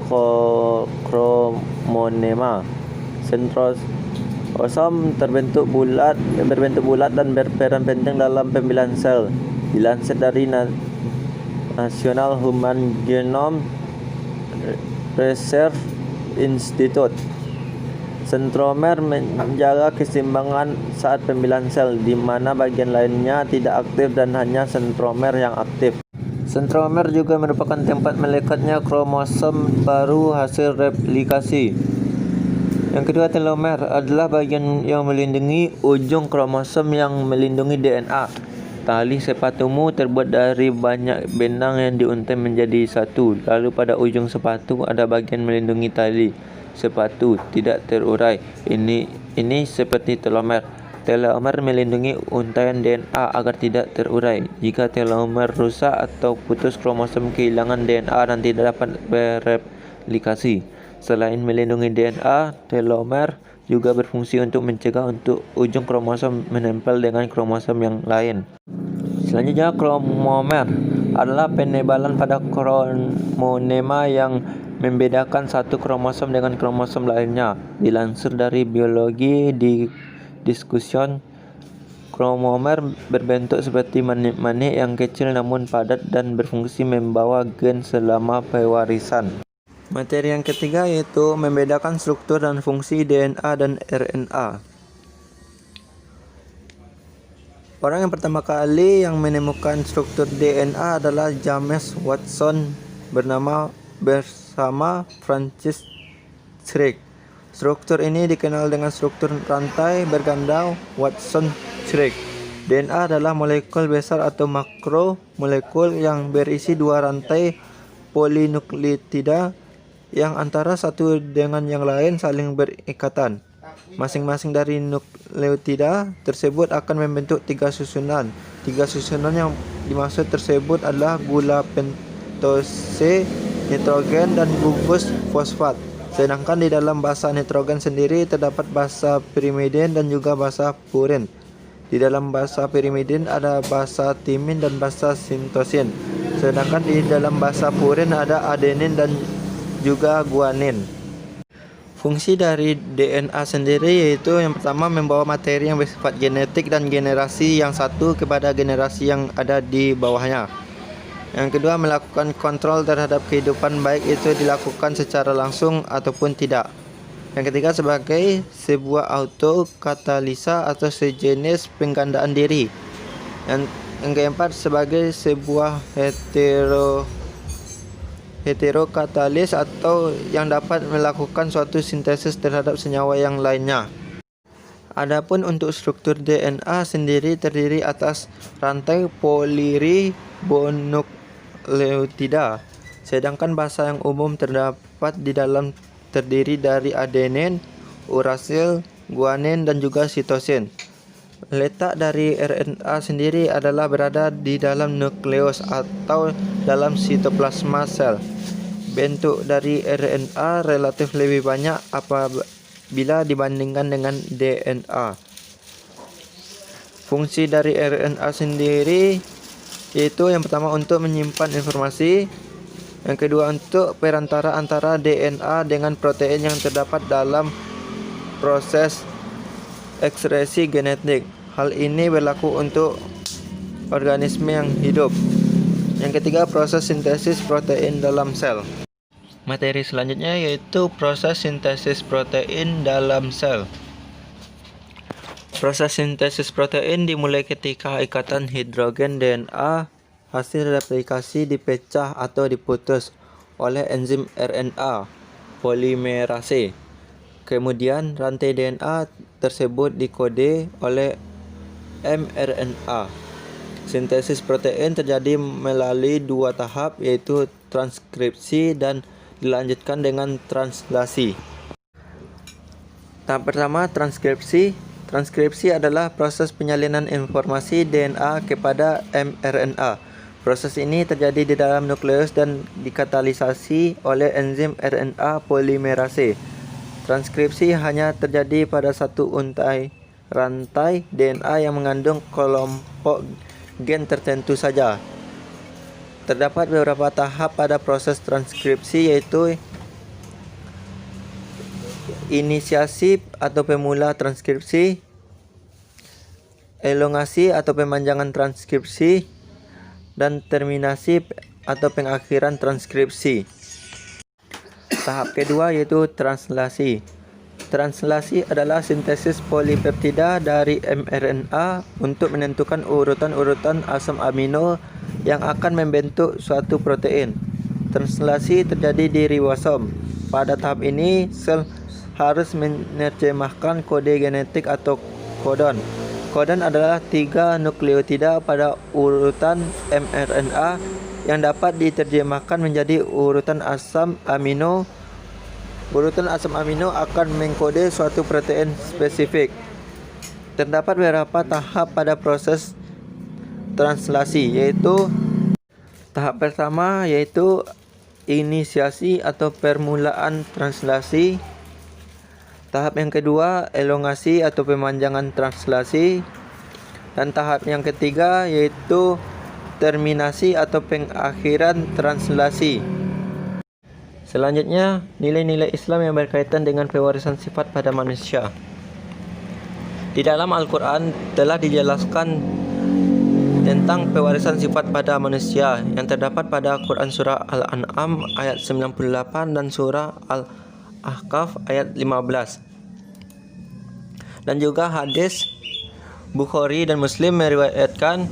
kromonema. Sentrosom berbentuk bulat dan berperan penting dalam pemilihan sel. Dilansir dari National Human Genome Research Institute, sentromer menjaga keseimbangan saat pemilihan sel, di mana bagian lainnya tidak aktif dan hanya sentromer yang aktif. Sentromer juga merupakan tempat melekatnya kromosom baru hasil replikasi. Yang kedua, telomer adalah bagian yang melindungi ujung kromosom yang melindungi DNA. Tali sepatumu terbuat dari banyak benang yang diuntai menjadi satu. Lalu pada ujung sepatu ada bagian melindungi tali sepatu tidak terurai. Ini seperti telomer. Telomer melindungi untaian DNA agar tidak terurai. Jika telomer rusak atau putus, kromosom kehilangan DNA dan tidak dapat bereplikasi. Selain melindungi DNA, telomer juga berfungsi untuk mencegah ujung kromosom menempel dengan kromosom yang lain. Selanjutnya, kromomer adalah penebalan pada kromonema yang membedakan satu kromosom dengan kromosom lainnya. Dilansir dari biologi di Discussion, kromomer berbentuk seperti manik-manik yang kecil namun padat dan berfungsi membawa gen selama pewarisan. Materi yang ketiga yaitu membedakan struktur dan fungsi DNA dan RNA. Orang yang pertama kali yang menemukan struktur DNA adalah James Watson bersama Francis Crick. Struktur ini dikenal dengan struktur rantai berganda Watson-Crick. DNA adalah molekul besar atau makromolekul yang berisi dua rantai polinukleotida yang antara satu dengan yang lain saling berikatan. Masing-masing dari nukleotida tersebut akan membentuk tiga susunan. Tiga susunan yang dimaksud tersebut adalah gula pentose, nitrogen, dan gugus fosfat. Sedangkan di dalam basa nitrogen sendiri terdapat basa pirimidin dan juga basa purin. Di dalam basa pirimidin ada basa timin dan basa sintosin. Sedangkan di dalam basa purin ada adenin dan juga guanin. Fungsi dari DNA sendiri yaitu yang pertama membawa materi yang bersifat genetik dan generasi yang satu kepada generasi yang ada di bawahnya. Yang kedua, melakukan kontrol terhadap kehidupan baik itu dilakukan secara langsung ataupun tidak. Yang ketiga, sebagai sebuah autokatalisa atau sejenis penggandaan diri. Yang keempat, sebagai sebuah heterokatalis atau yang dapat melakukan suatu sintesis terhadap senyawa yang lainnya. Adapun untuk struktur DNA sendiri terdiri atas rantai poliribonukleotida, sedangkan basa yang umum terdapat di dalam terdiri dari adenin, urasil, guanin, dan juga sitosin. Letak dari RNA sendiri adalah berada di dalam nukleus atau dalam sitoplasma sel. Bentuk dari RNA relatif lebih banyak apabila dibandingkan dengan DNA. Fungsi dari RNA sendiri yaitu yang pertama untuk menyimpan informasi, yang kedua untuk perantara antara DNA dengan protein yang terdapat dalam proses ekspresi genetik. Hal ini berlaku untuk organisme yang hidup. Yang ketiga, proses sintesis protein dalam sel. Materi selanjutnya yaitu proses sintesis protein dalam sel. Proses sintesis protein dimulai ketika ikatan hidrogen DNA hasil replikasi dipecah atau diputus oleh enzim RNA. polimerase. Kemudian rantai DNA tersebut dikode oleh mRNA. Sintesis protein terjadi melalui dua tahap, yaitu transkripsi dan dilanjutkan dengan translasi. Tahap pertama, transkripsi. Transkripsi adalah proses penyalinan informasi DNA kepada mRNA. Proses ini terjadi di dalam nukleus dan dikatalisasi oleh enzim RNA polimerase. Transkripsi hanya terjadi pada satu rantai DNA yang mengandung kelompok gen tertentu saja. Terdapat beberapa tahap pada proses transkripsi, yaitu inisiasi atau pemula transkripsi, elongasi atau pemanjangan transkripsi, dan terminasi atau pengakhiran transkripsi. Tahap kedua yaitu translasi. Translasi adalah sintesis polipeptida dari mRNA untuk menentukan urutan-urutan asam amino yang akan membentuk suatu protein. Translasi terjadi di ribosom. Pada tahap ini, sel harus menerjemahkan kode genetik atau kodon. Kodon adalah 3 nukleotida pada urutan mRNA yang dapat diterjemahkan menjadi urutan asam amino. Urutan asam amino akan mengkode suatu protein spesifik. Terdapat beberapa tahap pada proses translasi, yaitu tahap pertama yaitu inisiasi atau permulaan translasi. Tahap yang kedua, elongasi atau pemanjangan translasi. Dan tahap yang ketiga yaitu terminasi atau pengakhiran translasi. Selanjutnya, nilai-nilai Islam yang berkaitan dengan pewarisan sifat pada manusia. Di dalam Al-Quran telah dijelaskan tentang pewarisan sifat pada manusia yang terdapat pada Quran Surah Al-An'am ayat 98 dan Surah Al-Ahqaf ayat 15. Dan juga hadis Bukhari dan Muslim meriwayatkan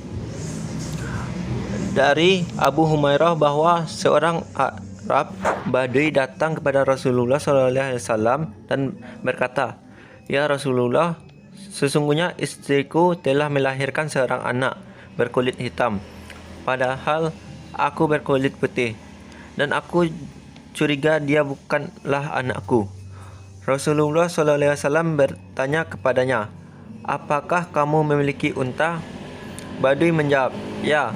dari Abu Humairah bahwa seorang Arab Badui datang kepada Rasulullah SAW dan berkata, "Ya Rasulullah, sesungguhnya istriku telah melahirkan seorang anak berkulit hitam, padahal aku berkulit putih, dan aku curiga dia bukanlah anakku." Rasulullah SAW bertanya kepadanya, "Apakah kamu memiliki unta?" Badui menjawab, "Ya."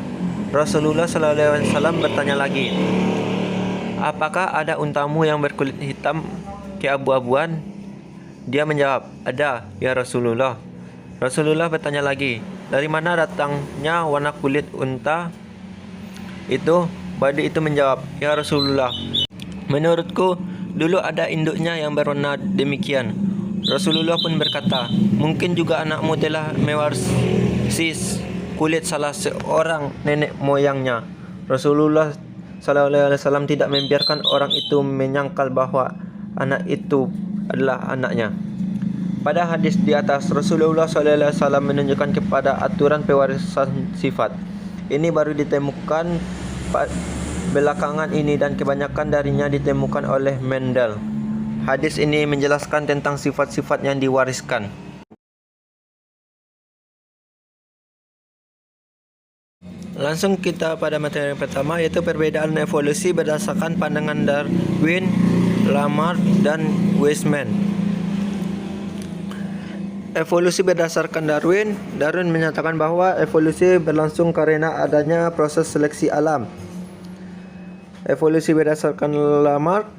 Rasulullah SAW bertanya lagi, "Apakah ada untamu yang berkulit hitam keabu-abuan?" Dia menjawab, "Ada, ya Rasulullah." Rasulullah bertanya lagi, "Dari mana datangnya warna kulit unta itu?" Badui itu menjawab, "Ya Rasulullah, menurutku dulu ada induknya yang berwarna demikian." Rasulullah pun berkata, "Mungkin juga anakmu telah mewarisi kulit salah seorang nenek moyangnya." Rasulullah SAW tidak membiarkan orang itu menyangkal bahwa anak itu adalah anaknya. Pada hadis di atas, Rasulullah SAW menunjukkan kepada aturan pewarisan sifat. Ini baru ditemukan belakangan ini dan kebanyakan darinya ditemukan oleh Mendel. Hadis ini menjelaskan tentang sifat-sifat yang diwariskan. Langsung kita pada materi yang pertama, yaitu perbedaan evolusi berdasarkan pandangan Darwin, Lamarck, dan Weismann. Evolusi berdasarkan Darwin menyatakan bahwa evolusi berlangsung karena adanya proses seleksi alam. Evolusi berdasarkan Lamarck,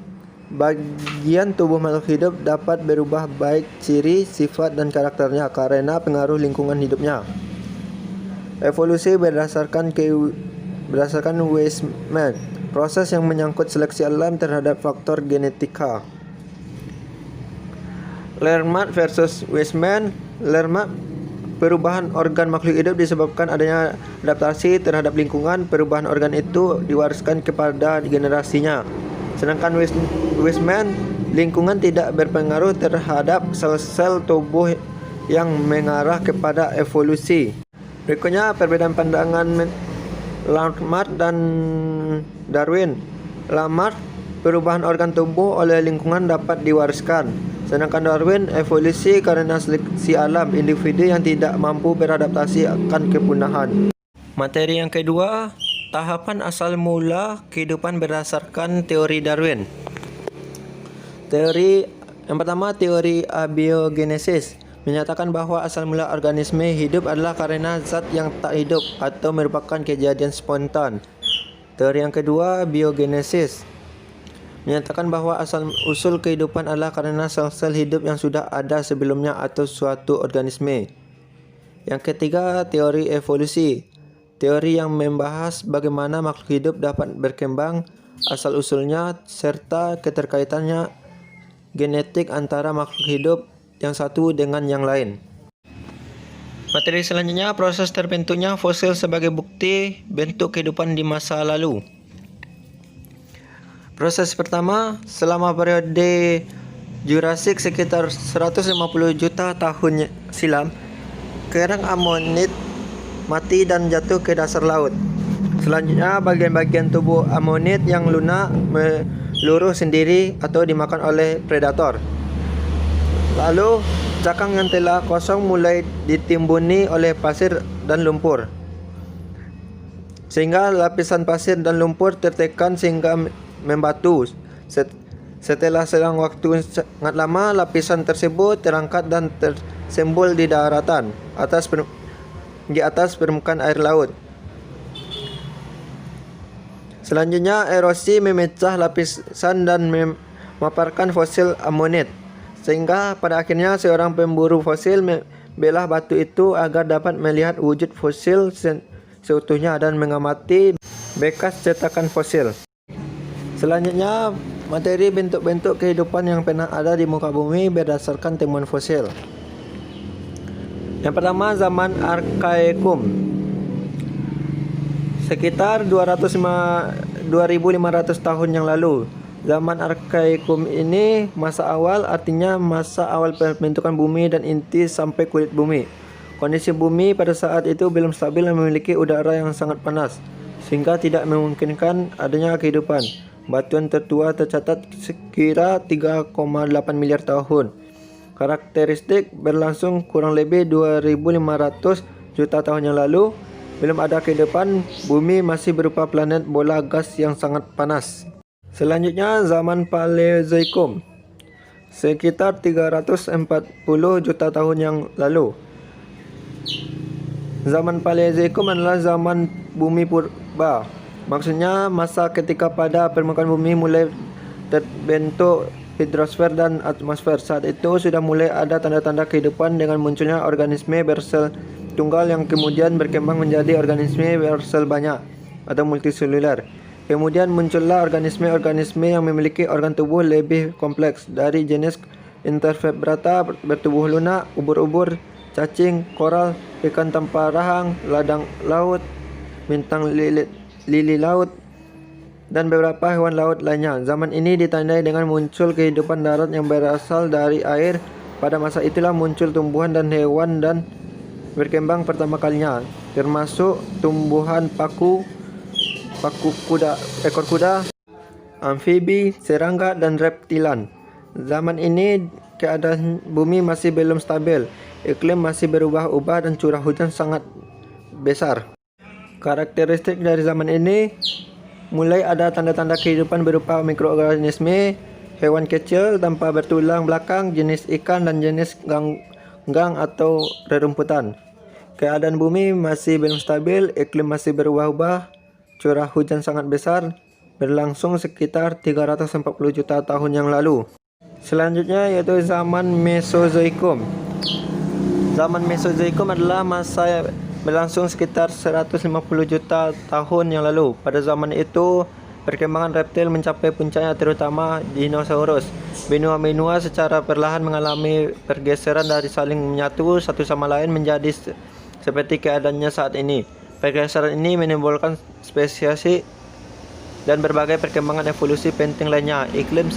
bagian tubuh makhluk hidup dapat berubah baik ciri, sifat, dan karakternya karena pengaruh lingkungan hidupnya. Evolusi berdasarkan Weismann, proses yang menyangkut seleksi alam terhadap faktor genetika. Lamarck versus Weismann. Lamarck, perubahan organ makhluk hidup disebabkan adanya adaptasi terhadap lingkungan. Perubahan organ itu diwariskan kepada generasinya. Sedangkan Weismann, lingkungan tidak berpengaruh terhadap sel-sel tubuh yang mengarah kepada evolusi. Berikutnya perbedaan pandangan Lamarck dan Darwin. Lamarck perubahan organ tubuh oleh lingkungan dapat diwariskan. Sedangkan Darwin, evolusi karena seleksi alam, individu yang tidak mampu beradaptasi akan kepunahan. Materi yang kedua, tahapan asal mula kehidupan berdasarkan teori Darwin. Teori yang pertama, teori abiogenesis, menyatakan bahwa asal mula organisme hidup adalah karena zat yang tak hidup atau merupakan kejadian spontan. Teori yang kedua, biogenesis, menyatakan bahwa asal usul kehidupan adalah karena sel-sel hidup yang sudah ada sebelumnya atau suatu organisme. Yang ketiga, teori evolusi, teori yang membahas bagaimana makhluk hidup dapat berkembang, asal-usulnya, serta keterkaitannya genetik antara makhluk hidup yang satu dengan yang lain. Materi selanjutnya, proses terbentuknya fosil sebagai bukti bentuk kehidupan di masa lalu. Proses pertama, selama periode Jurassik sekitar 150 juta tahun silam, kerang amonit mati dan jatuh ke dasar laut. Selanjutnya, bagian-bagian tubuh amonit yang lunak meluruh sendiri atau dimakan oleh predator. Lalu, cakang yang telah kosong mulai ditimbuni oleh pasir dan lumpur, sehingga lapisan pasir dan lumpur tertekan sehingga membatu. Setelah selang waktu sangat lama, lapisan tersebut terangkat dan tersembul di daratan di atas permukaan air laut. Selanjutnya, erosi memecah lapisan dan memaparkan fosil amonit, sehingga pada akhirnya seorang pemburu fosil membelah batu itu agar dapat melihat wujud fosil seutuhnya dan mengamati bekas cetakan fosil. Selanjutnya, materi bentuk-bentuk kehidupan yang pernah ada di muka bumi berdasarkan temuan fosil. Yang pertama, zaman Archaeum. Sekitar 2.500 tahun yang lalu. Zaman Archaeum ini masa awal, artinya masa awal pembentukan bumi dan inti sampai kulit bumi. Kondisi bumi pada saat itu belum stabil dan memiliki udara yang sangat panas, sehingga tidak memungkinkan adanya kehidupan. Batuan tertua tercatat sekira 3,8 miliar tahun. Karakteristik berlangsung kurang lebih 2.500 juta tahun yang lalu. Belum ada kehidupan, bumi masih berupa planet bola gas yang sangat panas. Selanjutnya, zaman Paleozoikum. Sekitar 340 juta tahun yang lalu. Zaman Paleozoikum adalah zaman bumi purba. Maksudnya masa ketika pada permukaan bumi mulai terbentuk hidrosfer dan atmosfer. Saat itu sudah mulai ada tanda-tanda kehidupan dengan munculnya organisme bersel tunggal yang kemudian berkembang menjadi organisme bersel banyak atau multiseluler. Kemudian muncullah organisme-organisme yang memiliki organ tubuh lebih kompleks, dari jenis invertebrata bertubuh lunak, ubur-ubur, cacing, koral, ikan tanpa rahang, ladang laut, bintang lili laut, dan beberapa hewan laut lainnya. Zaman ini ditandai dengan muncul kehidupan darat yang berasal dari air. Pada masa itulah muncul tumbuhan dan hewan dan berkembang pertama kalinya, termasuk tumbuhan ekor kuda, amfibi, serangga, dan reptilan. Zaman ini keadaan bumi masih belum stabil, iklim masih berubah-ubah dan curah hujan sangat besar. Karakteristik dari zaman ini, mulai ada tanda-tanda kehidupan berupa mikroorganisme, hewan kecil tanpa bertulang belakang, jenis ikan, dan jenis gang atau rerumputan. Keadaan bumi masih belum stabil, iklim masih berubah-ubah, curah hujan sangat besar, berlangsung sekitar 340 juta tahun yang lalu. Selanjutnya yaitu zaman Mesozoikum. Zaman Mesozoikum adalah masa berlangsung sekitar 150 juta tahun yang lalu. Pada zaman itu, perkembangan reptil mencapai puncaknya, terutama dinosaurus. Benua-benua secara perlahan mengalami pergeseran dari saling menyatu satu sama lain menjadi seperti keadaannya saat ini. Pergeseran ini menimbulkan spesiasi dan berbagai perkembangan evolusi penting lainnya. Iklim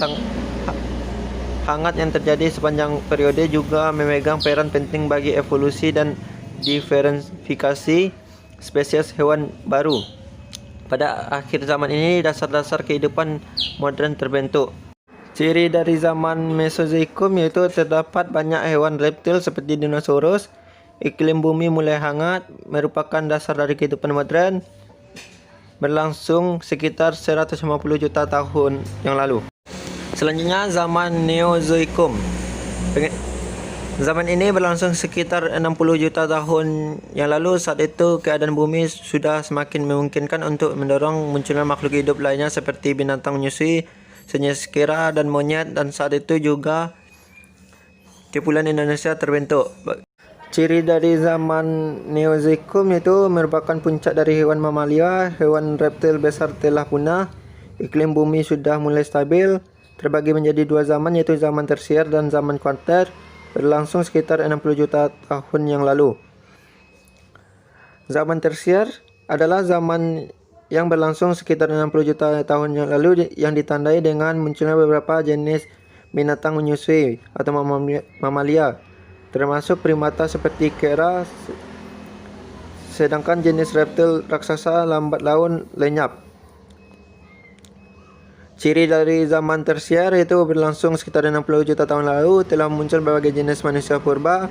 hangat yang terjadi sepanjang periode juga memegang peran penting bagi evolusi dan diferensifikasi spesies hewan baru. Pada akhir zaman ini, dasar-dasar kehidupan modern terbentuk. Ciri dari zaman Mesozoikum yaitu terdapat banyak hewan reptil seperti dinosaurus. Iklim bumi mulai hangat, merupakan dasar dari kehidupan modern, berlangsung sekitar 150 juta tahun yang lalu. Selanjutnya, zaman Neozoikum. Zaman ini berlangsung sekitar 60 juta tahun yang lalu. Saat itu keadaan bumi sudah semakin memungkinkan untuk mendorong munculnya makhluk hidup lainnya seperti binatang menyusui, sejenis kera dan monyet, dan saat itu juga kepulauan Indonesia terbentuk. Ciri dari zaman Neozoikum itu merupakan puncak dari hewan mamalia. Hewan reptil besar telah punah. Iklim bumi sudah mulai stabil, terbagi menjadi dua zaman yaitu zaman tersier dan zaman kuarter, berlangsung sekitar 60 juta tahun yang lalu. Zaman tersier adalah zaman yang berlangsung sekitar 60 juta tahun yang lalu yang ditandai dengan munculnya beberapa jenis binatang menyusui atau mamalia, termasuk primata seperti kera, sedangkan jenis reptil raksasa lambat laun lenyap. Ciri dari zaman tersier itu berlangsung sekitar 60 juta tahun lalu, telah muncul berbagai jenis manusia purba.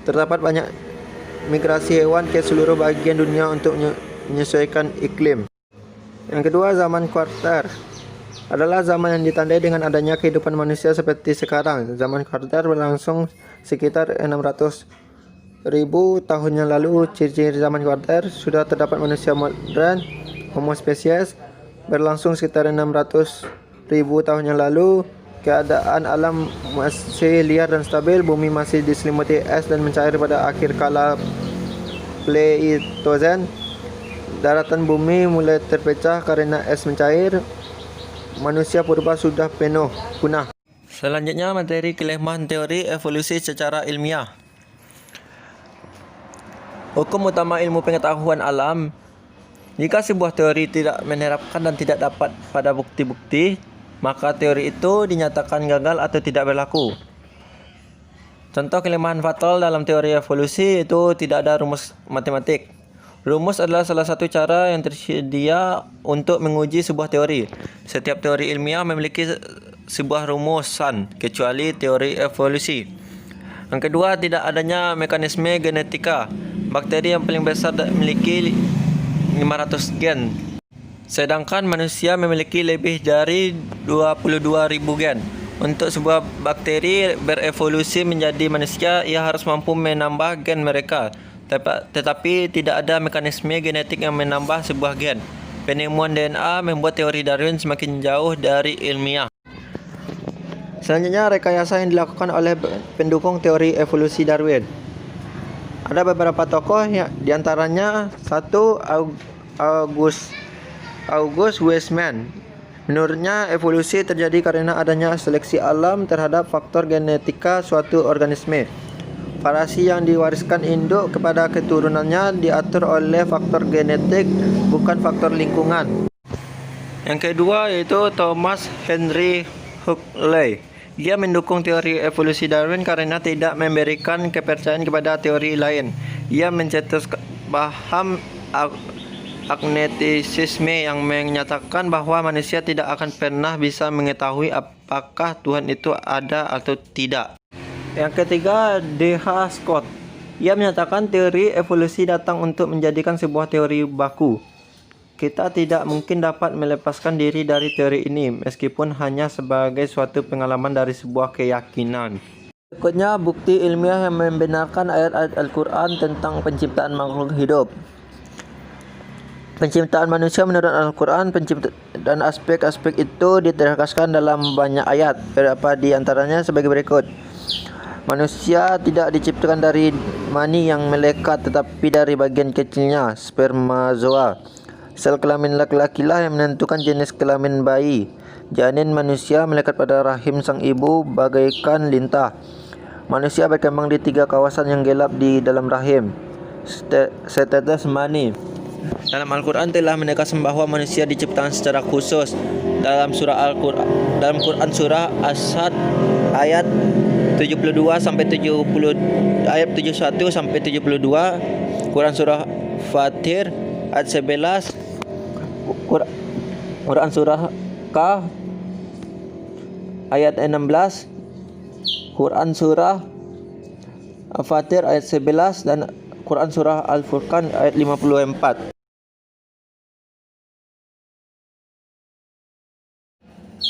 Terdapat banyak migrasi hewan ke seluruh bagian dunia untuk menyesuaikan iklim. Yang kedua, zaman kuarter adalah zaman yang ditandai dengan adanya kehidupan manusia seperti sekarang. Zaman kuarter berlangsung sekitar 600.000 tahun yang lalu. Ciri-ciri zaman kuarter: sudah terdapat manusia modern, Homo spesies, berlangsung sekitar 600.000 tahun yang lalu. Keadaan alam masih liar dan stabil, bumi masih diselimuti es dan mencair pada akhir kala Pleistocene. Daratan bumi mulai terpecah karena es mencair. Manusia purba sudah punah. Selanjutnya, materi kelemahan teori evolusi secara ilmiah. Hukum utama ilmu pengetahuan alam: jika sebuah teori tidak menerapkan dan tidak dapat pada bukti-bukti, maka teori itu dinyatakan gagal atau tidak berlaku. Contoh kelemahan fatal dalam teori evolusi itu tidak ada rumus matematik. Rumus adalah salah satu cara yang tersedia untuk menguji sebuah teori. Setiap teori ilmiah memiliki sebuah rumusan, kecuali teori evolusi. Yang kedua, tidak adanya mekanisme genetika. Bakteri yang paling besar memiliki 500 gen, sedangkan manusia memiliki lebih dari 22.000 gen. Untuk sebuah bakteri berevolusi menjadi manusia, ia harus mampu menambah gen mereka. Tetapi tidak ada mekanisme genetik yang menambah sebuah gen. Penemuan DNA membuat teori Darwin semakin jauh dari ilmiah. Selanjutnya, rekayasa yang dilakukan oleh pendukung teori evolusi Darwin. Ada beberapa tokoh, diantaranya satu, August Weismann. Menurutnya, evolusi terjadi karena adanya seleksi alam terhadap faktor genetika suatu organisme. Variasi yang diwariskan induk kepada keturunannya diatur oleh faktor genetik, bukan faktor lingkungan. Yang kedua yaitu Thomas Henry Huxley. Dia mendukung teori evolusi Darwin karena tidak memberikan kepercayaan kepada teori lain. Ia mencetus paham agnostisisme yang menyatakan bahwa manusia tidak akan pernah bisa mengetahui apakah Tuhan itu ada atau tidak. Yang ketiga, D.H. Scott. Ia menyatakan teori evolusi datang untuk menjadikan sebuah teori baku. Kita tidak mungkin dapat melepaskan diri dari teori ini, meskipun hanya sebagai suatu pengalaman dari sebuah keyakinan. Berikutnya, bukti ilmiah yang membenarkan ayat-ayat Al-Quran tentang penciptaan makhluk hidup. Penciptaan manusia menurut Al-Quran, dan aspek-aspek itu ditegaskan dalam banyak ayat. Beberapa di antaranya sebagai berikut. Manusia tidak diciptakan dari mani yang melekat, tetapi dari bagian kecilnya, spermazoa. Sel kelamin laki-lakilah yang menentukan jenis kelamin bayi. Janin manusia melekat pada rahim sang ibu bagaikan lintah. Manusia berkembang di 3 kawasan yang gelap di dalam rahim. Setetes mani. Dalam Al-Quran telah menegaskan bahwa manusia diciptakan secara khusus. Dalam Quran surah As-Sad ayat 72 sampai 70, ayat 71 sampai 72, Quran surah Fatir ayat 11 Quran surah Kah ayat 16, Quran surah Al-Fatir ayat 11 dan Quran surah Al-Furqan ayat 54.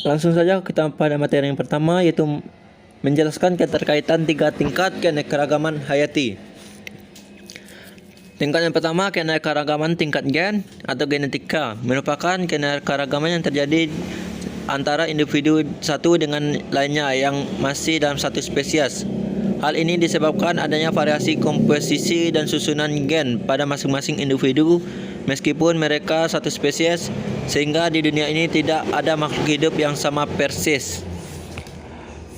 Langsung saja kita pada materi yang pertama, yaitu menjelaskan keterkaitan 3 tingkat keanekaragaman hayati. Tingkat yang pertama, keanekaragaman tingkat gen atau genetika, merupakan keanekaragaman yang terjadi antara individu satu dengan lainnya yang masih dalam satu spesies. Hal ini disebabkan adanya variasi komposisi dan susunan gen pada masing-masing individu meskipun mereka satu spesies, sehingga di dunia ini tidak ada makhluk hidup yang sama persis.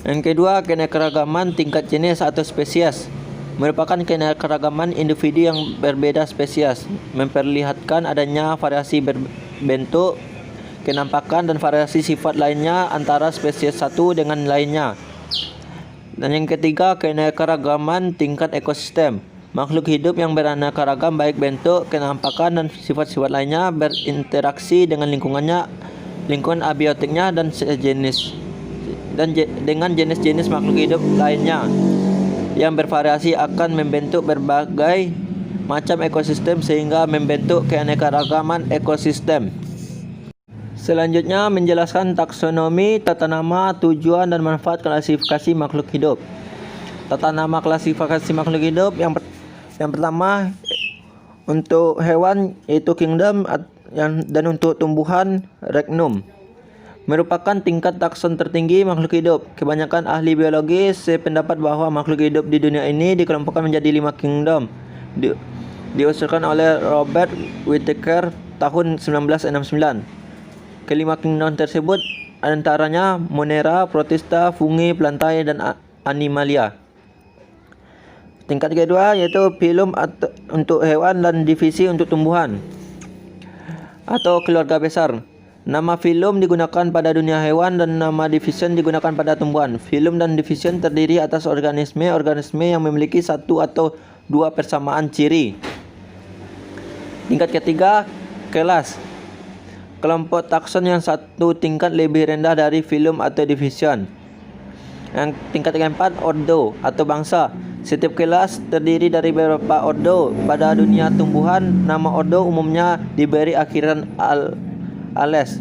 Yang kedua, keanekaragaman tingkat jenis atau spesies, merupakan keanekaragaman individu yang berbeda spesies, memperlihatkan adanya variasi bentuk, kenampakan dan variasi sifat lainnya antara spesies satu dengan lainnya. Dan yang ketiga, keanekaragaman tingkat ekosistem, makhluk hidup yang beraneka ragam baik bentuk, kenampakan dan sifat-sifat lainnya berinteraksi dengan lingkungan abiotiknya dan sejenis dengan jenis-jenis makhluk hidup lainnya yang bervariasi akan membentuk berbagai macam ekosistem sehingga membentuk keanekaragaman ekosistem. Selanjutnya menjelaskan taksonomi, tata nama, tujuan dan manfaat klasifikasi makhluk hidup. Tata nama klasifikasi makhluk hidup yang pertama untuk hewan yaitu kingdom dan untuk tumbuhan regnum. Merupakan tingkat takson tertinggi makhluk hidup. Kebanyakan ahli biologi sependapat bahwa makhluk hidup di dunia ini dikelompokkan menjadi 5 kingdom. Diusulkan oleh Robert Whittaker tahun 1969. Kelima kingdom tersebut antaranya Monera, Protista, Fungi, Plantae dan Animalia. Tingkat kedua yaitu phylum untuk hewan dan divisi untuk tumbuhan atau keluarga besar. Nama phylum digunakan pada dunia hewan dan nama division digunakan pada tumbuhan. Phylum dan division terdiri atas organisme yang memiliki 1 atau 2 persamaan ciri. Tingkat ketiga, kelas. Kelompok takson yang satu tingkat lebih rendah dari phylum atau division. Yang tingkat keempat, ordo atau bangsa. Setiap kelas terdiri dari beberapa ordo. Pada dunia tumbuhan, nama ordo umumnya diberi akhiran ales.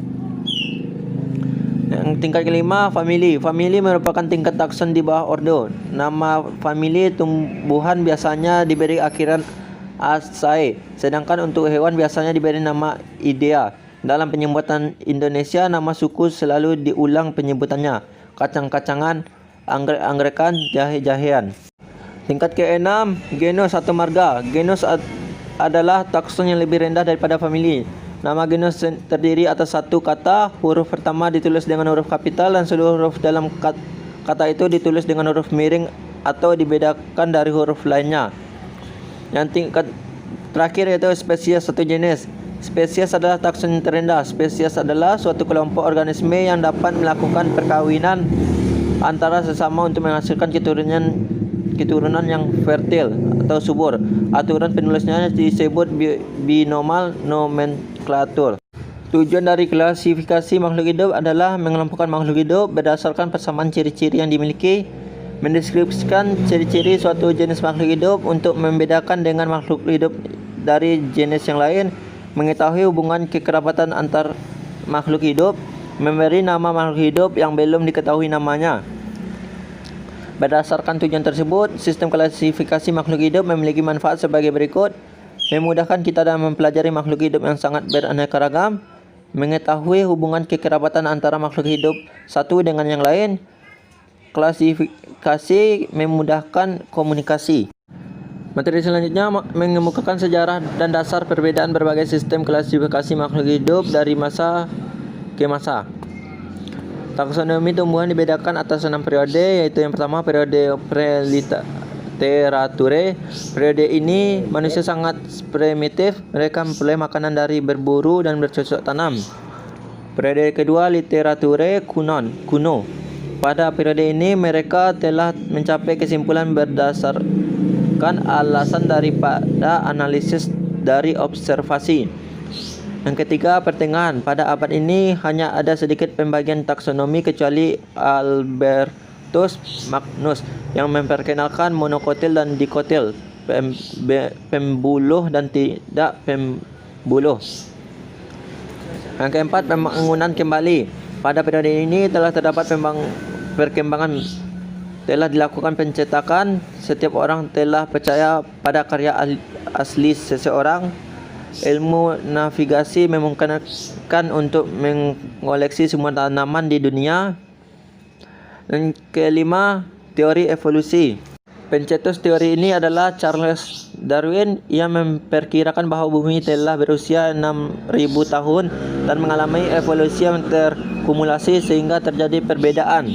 Yang tingkat kelima, famili. Famili merupakan tingkat takson di bawah ordo. Nama famili tumbuhan biasanya diberi akhiran asae, sedangkan untuk hewan biasanya diberi nama idea. Dalam penyebutan Indonesia, nama suku selalu diulang penyebutannya. Kacang-kacangan, anggrek-angrekan, jahe-jahean. Tingkat ke-6, genus atau marga. Genus adalah takson yang lebih rendah daripada famili. Nama genus terdiri atas satu kata, huruf pertama ditulis dengan huruf kapital dan seluruh huruf dalam kata itu ditulis dengan huruf miring atau dibedakan dari huruf lainnya. Yang tingkat terakhir yaitu spesies atau jenis. Spesies adalah takson yang terendah. Spesies adalah suatu kelompok organisme yang dapat melakukan perkawinan antara sesama untuk menghasilkan keturunan yang fertil atau subur. Aturan penulisnya disebut binomal nomenklatur. Tujuan dari klasifikasi makhluk hidup adalah mengelompokkan makhluk hidup berdasarkan persamaan ciri-ciri yang dimiliki, mendeskripsikan ciri-ciri suatu jenis makhluk hidup untuk membedakan dengan makhluk hidup dari jenis yang lain, mengetahui hubungan kekerabatan antar makhluk hidup, memberi nama makhluk hidup yang belum diketahui namanya. Berdasarkan tujuan tersebut, sistem klasifikasi makhluk hidup memiliki manfaat sebagai berikut: memudahkan kita dalam mempelajari makhluk hidup yang sangat beraneka ragam, mengetahui hubungan kekerabatan antara makhluk hidup satu dengan yang lain. Klasifikasi memudahkan komunikasi. Materi selanjutnya mengemukakan sejarah dan dasar perbedaan berbagai sistem klasifikasi makhluk hidup dari masa ke masa. Taksonomi tumbuhan dibedakan atas 6 periode, yaitu yang pertama periode preliterature. Periode ini manusia sangat primitif, mereka memperoleh makanan dari berburu dan bercocok tanam. Periode kedua literature kuno. Pada periode ini mereka telah mencapai kesimpulan berdasarkan alasan daripada analisis dari observasi. Yang ketiga, pertengahan. Pada abad ini hanya ada sedikit pembagian taksonomi kecuali Albertus Magnus yang memperkenalkan monokotil dan dikotil, pembuluh dan tidak pembuluh. Yang keempat, pembangunan kembali. Pada periode ini telah terdapat perkembangan, telah dilakukan pencetakan, setiap orang telah percaya pada karya asli seseorang. Ilmu navigasi memungkinkan untuk mengoleksi semua tanaman di dunia. Dan kelima, teori evolusi. Pencetus teori ini adalah Charles Darwin. Ia memperkirakan bahwa bumi telah berusia 6.000 tahun dan mengalami evolusi yang terkumulasi sehingga terjadi perbedaan.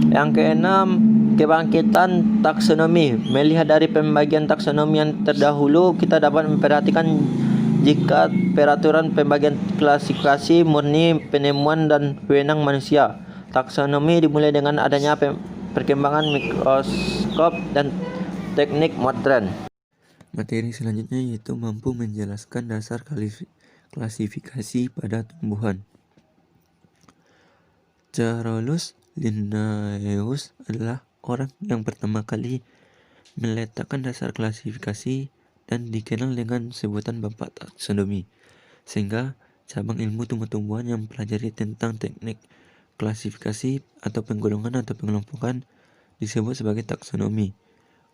Yang keenam, kebangkitan taksonomi. Melihat dari pembagian taksonomi yang terdahulu, kita dapat memperhatikan jika peraturan pembagian klasifikasi murni penemuan dan wewenang manusia. Taksonomi dimulai dengan adanya perkembangan mikroskop dan teknik modern. Materi selanjutnya yaitu mampu menjelaskan dasar klasifikasi pada tumbuhan. Carolus Linnaeus adalah orang yang pertama kali meletakkan dasar klasifikasi dan dikenal dengan sebutan Bapak Taksonomi, sehingga cabang ilmu tumbuh-tumbuhan yang mempelajari tentang teknik klasifikasi atau penggolongan atau pengelompokan disebut sebagai taksonomi.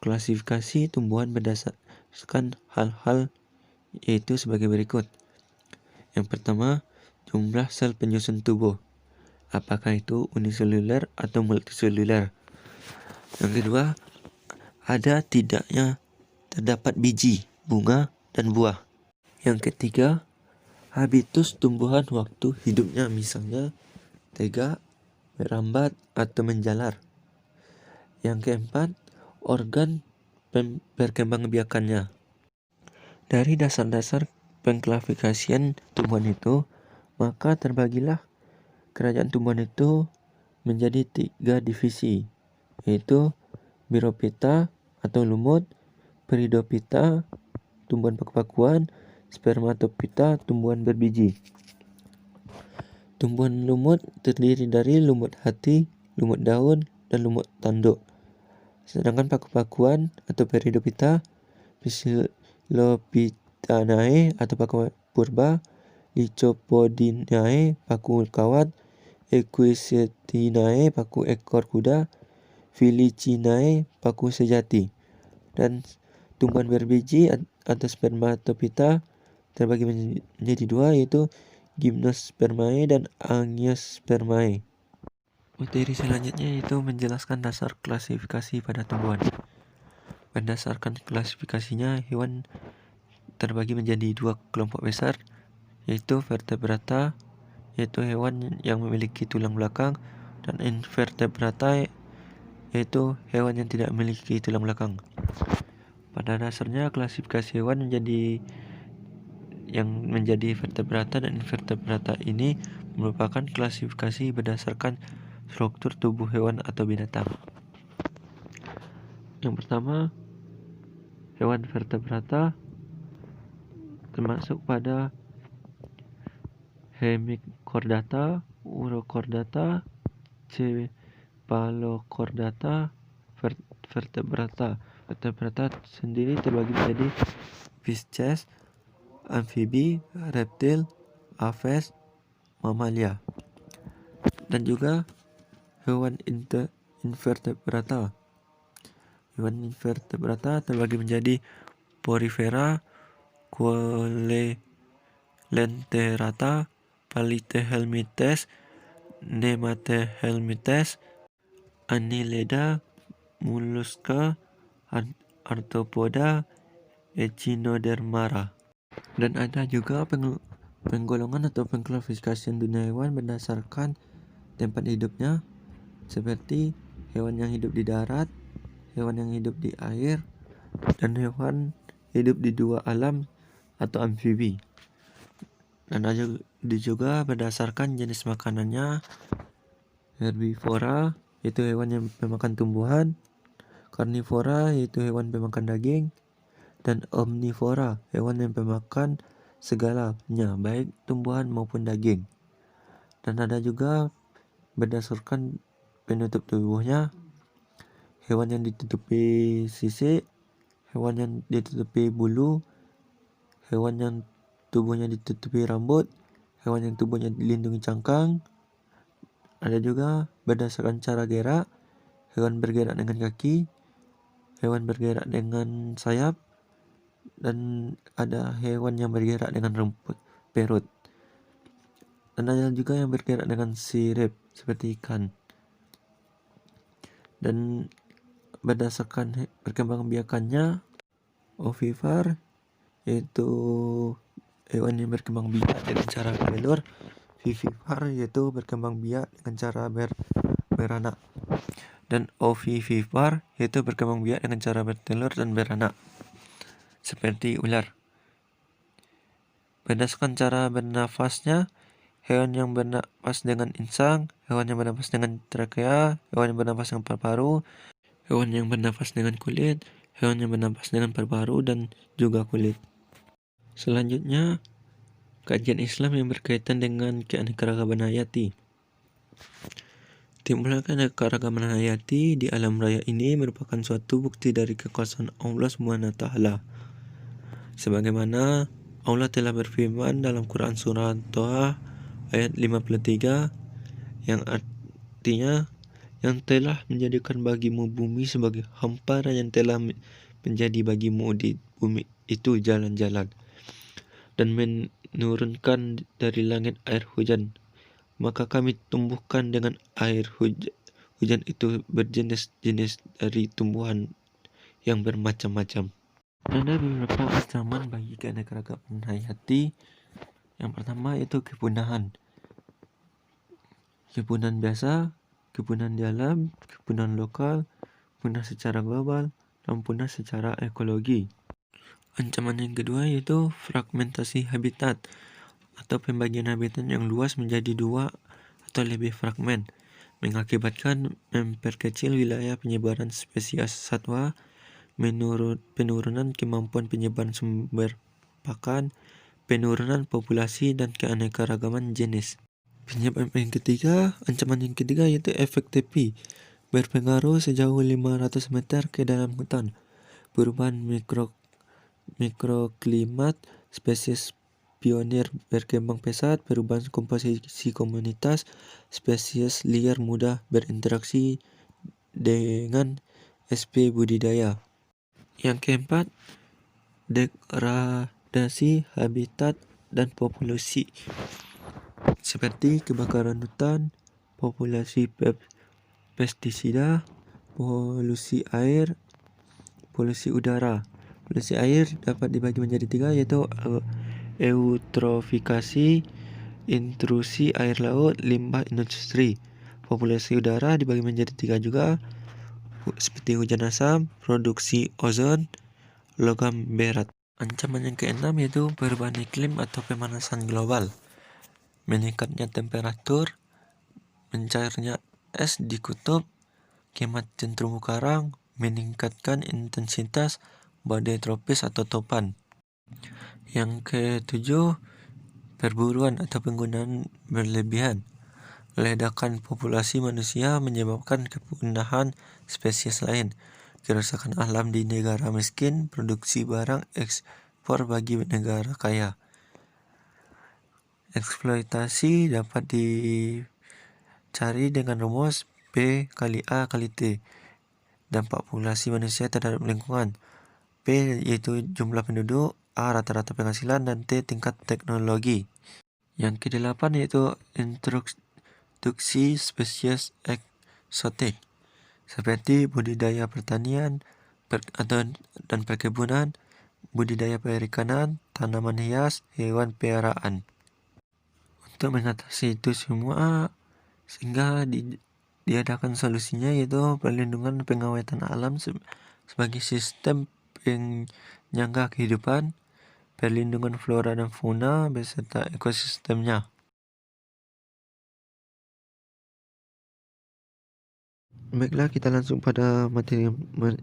Klasifikasi tumbuhan berdasarkan hal-hal yaitu sebagai berikut. Yang pertama, jumlah sel penyusun tubuh. Apakah itu uniseluler atau multiseluler? Yang kedua, ada tidaknya terdapat biji, bunga, dan buah. Yang ketiga, habitus tumbuhan waktu hidupnya, misalnya tegak, merambat, atau menjalar. Yang keempat, organ perkembangbiakannya. Dari dasar-dasar pengklasifikasian tumbuhan itu, maka terbagilah kerajaan tumbuhan itu menjadi 3 divisi, yaitu Birophyta atau lumut, Peridophyta tumbuhan paku-pakuan, Spermatophyta tumbuhan berbiji. Tumbuhan lumut terdiri dari lumut hati, lumut daun, dan lumut tanduk. Sedangkan paku-pakuan atau Peridophyta, Psilophytanae atau paku purba, Lycopodinae paku kawat, Equisetae paku ekor kuda, Felicinae paku sejati. Dan tumbuhan berbiji atau Spermatophyta terbagi menjadi 2, yaitu Gymnospermae dan Angiospermae. Materi selanjutnya yaitu menjelaskan dasar klasifikasi pada tumbuhan. Berdasarkan klasifikasinya, hewan terbagi menjadi 2 kelompok besar, yaitu vertebrata, yaitu hewan yang memiliki tulang belakang, dan invertebrata, yaitu hewan yang tidak memiliki tulang belakang. Pada dasarnya, klasifikasi hewan menjadi vertebrata dan invertebrata ini merupakan klasifikasi berdasarkan struktur tubuh hewan atau binatang. Yang pertama, hewan vertebrata termasuk pada Hemichordata, Urochordata, Cephalochordata, vertebrata. Vertebrata sendiri terbagi menjadi Fishes, amfibi, reptil, aves, mamalia, dan juga hewan invertebrata. Hewan invertebrata terbagi menjadi Porifera, Coelenterata, Palithehelminths, Nemathehelminths, Annelida, Mollusca, Arthropoda, Echinodermata. Dan ada juga penggolongan atau pengklasifikasian dunia hewan berdasarkan tempat hidupnya, seperti hewan yang hidup di darat, hewan yang hidup di air, dan hewan hidup di 2 alam atau amfibi. Dan ada juga berdasarkan jenis makanannya, herbivora yaitu hewan yang pemakan tumbuhan, karnivora yaitu hewan pemakan daging, dan omnivora hewan yang pemakan segalanya, baik tumbuhan maupun daging. Dan ada juga berdasarkan penutup tubuhnya, hewan yang ditutupi sisik, hewan yang ditutupi bulu, hewan yang tubuhnya ditutupi rambut, hewan yang tubuhnya dilindungi cangkang. Ada juga berdasarkan cara gerak, hewan bergerak dengan kaki, hewan bergerak dengan sayap, dan ada hewan yang bergerak dengan rumput perut. Dan ada juga yang bergerak dengan sirip seperti ikan. Dan berdasarkan perkembangbiakannya, ovipar yaitu hewan yang berkembang biak dengan cara bertelur, vivipar yaitu berkembang biak dengan cara beranak, dan ovivipar yaitu berkembang biak dengan cara bertelur dan beranak seperti ular. Berdasarkan cara bernafasnya, hewan yang bernapas dengan insang, hewan yang bernapas dengan trakea, hewan yang bernapas dengan paru-paru, hewan yang bernapas dengan kulit, hewan yang bernapas dengan paru-paru dan juga kulit. Selanjutnya, kajian Islam yang berkaitan dengan keanekaragaman hayati. Timbulnya keanekaragaman hayati di alam raya ini merupakan suatu bukti dari kekuasaan Allah SWT. Sebagaimana Allah telah berfirman dalam Quran surah Toha ayat 53 yang artinya, yang telah menjadikan bagimu bumi sebagai hamparan, yang telah menjadi bagimu di bumi itu jalan-jalan, dan menurunkan dari langit air hujan, maka kami tumbuhkan dengan air hujan itu berjenis-jenis dari tumbuhan yang bermacam-macam. Ada beberapa ancaman bagi keanekaragaman hayati. Yang pertama yaitu kepunahan. Kepunahan biasa, kepunahan di alam, kepunahan lokal, punah secara global, dan punah secara ekologi. Ancaman yang kedua yaitu fragmentasi habitat atau pembagian habitat yang luas menjadi dua atau lebih fragmen, mengakibatkan memperkecil wilayah penyebaran spesies satwa, penurunan kemampuan penyebaran sumber pakan, penurunan populasi, dan keanekaragaman jenis. Penyebab yang ketiga, ancaman yang ketiga yaitu efek tepi, berpengaruh sejauh 500 meter ke dalam hutan. Perubahan mikroklimat, spesies pionir berkembang pesat, perubahan komposisi komunitas, spesies liar mudah berinteraksi dengan SP budidaya. Yang keempat, degradasi habitat dan populasi seperti kebakaran hutan, populasi pestisida, polusi air, polusi udara. Polusi air dapat dibagi menjadi tiga, yaitu eutrofikasi, intrusi air laut, limbah industri. Populasi udara dibagi menjadi tiga juga, seperti hujan asam, produksi ozon, logam berat. Ancaman yang keenam yaitu perubahan iklim atau pemanasan global. Meningkatnya temperatur, mencairnya es di kutub, kematian terumbu karang, meningkatkan intensitas badai tropis atau topan. Yang ketujuh, perburuan atau penggunaan berlebihan. Ledakan populasi manusia menyebabkan kepunahan spesies lain. Kerusakan alam di negara miskin, produksi barang ekspor bagi negara kaya. Eksploitasi dapat dicari dengan rumus P kali A kali T. Dampak populasi manusia terhadap lingkungan. P yaitu jumlah penduduk, A rata-rata penghasilan, dan T tingkat teknologi. Yang kedelapan yaitu introduksi spesies eksotik seperti budidaya pertanian dan perkebunan, budidaya perikanan, tanaman hias, hewan peliharaan. Untuk mengatasi itu semua, sehingga diadakan solusinya yaitu perlindungan pengawetan alam sebagai sistem penyangga kehidupan, perlindungan flora dan fauna beserta ekosistemnya. Baiklah, kita langsung pada materi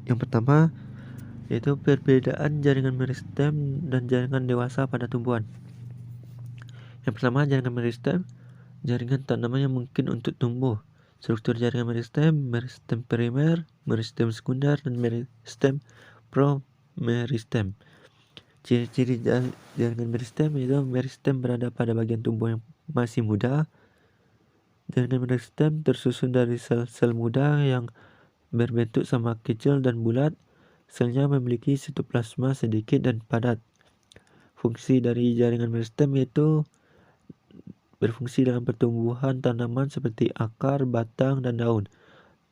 yang pertama, yaitu perbedaan jaringan meristem dan jaringan dewasa pada tumbuhan. Yang pertama, jaringan meristem, jaringan tanaman yang mungkin untuk tumbuh. Struktur jaringan meristem primer, meristem sekunder, dan meristem promeristem. Ciri-ciri jaringan meristem yaitu meristem berada pada bagian tumbuh yang masih muda. Jaringan meristem tersusun dari sel-sel muda yang berbentuk sama kecil dan bulat. Selnya memiliki sitoplasma sedikit dan padat. Fungsi dari jaringan meristem yaitu berfungsi dalam pertumbuhan tanaman seperti akar, batang, dan daun.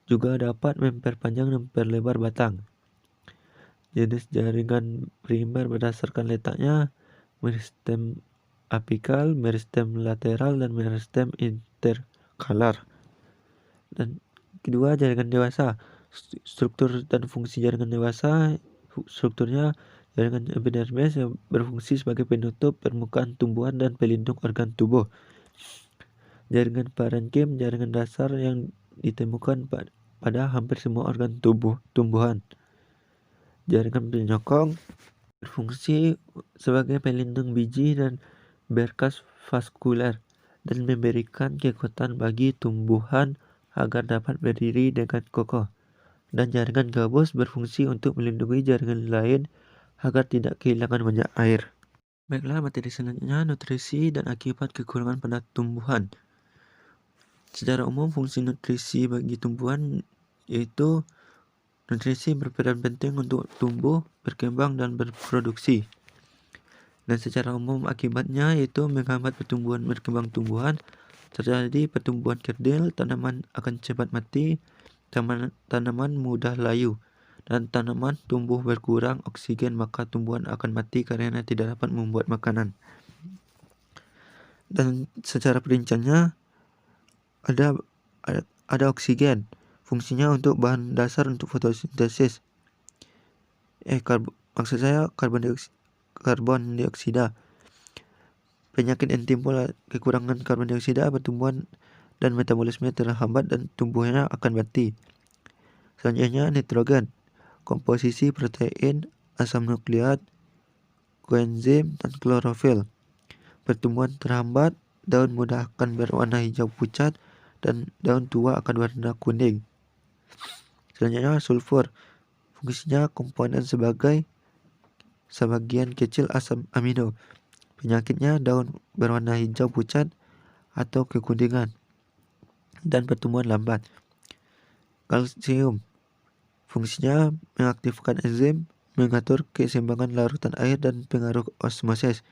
Juga dapat memperpanjang dan memperlebar batang. Jenis jaringan primer berdasarkan letaknya: meristem apikal, meristem lateral, dan meristem interkalar. Dan kedua, jaringan dewasa. Struktur dan fungsi jaringan dewasa, strukturnya jaringan epidermis yang berfungsi sebagai penutup permukaan tumbuhan dan pelindung organ tubuh. Jaringan parenkim, jaringan dasar yang ditemukan pada hampir semua organ tumbuhan. Jaringan penyokong berfungsi sebagai pelindung biji dan berkas vaskuler dan memberikan kekuatan bagi tumbuhan agar dapat berdiri dengan kokoh. Dan jaringan gabus berfungsi untuk melindungi jaringan lain agar tidak kehilangan banyak air. Baiklah, materi selanjutnya nutrisi dan akibat kekurangan pada tumbuhan. Secara umum, fungsi nutrisi bagi tumbuhan yaitu nutrisi berperan penting untuk tumbuh, berkembang, dan berproduksi. Dan secara umum akibatnya yaitu menghambat pertumbuhan berkembang tumbuhan, terjadi pertumbuhan kerdil, tanaman akan cepat mati, tanaman mudah layu, dan tanaman tumbuh berkurang oksigen, maka tumbuhan akan mati karena tidak dapat membuat makanan. Dan secara perinciannya ada oksigen, fungsinya untuk bahan dasar untuk fotosintesis. Karbon dioksida. Penyakit yang timbul kekurangan karbon dioksida, pertumbuhan dan metabolisme terhambat dan tumbuhnya akan mati. Selanjutnya nitrogen, komposisi protein, asam nukleat, koenzim, dan klorofil. Pertumbuhan terhambat, daun muda akan berwarna hijau pucat dan daun tua akan berwarna kuning. Selanjutnya sulfur, fungsinya komponen sebagian kecil asam amino. Penyakitnya daun berwarna hijau pucat atau kekuningan dan pertumbuhan lambat. Kalsium, fungsinya mengaktifkan enzim, mengatur keseimbangan larutan air dan pengaruh osmosis.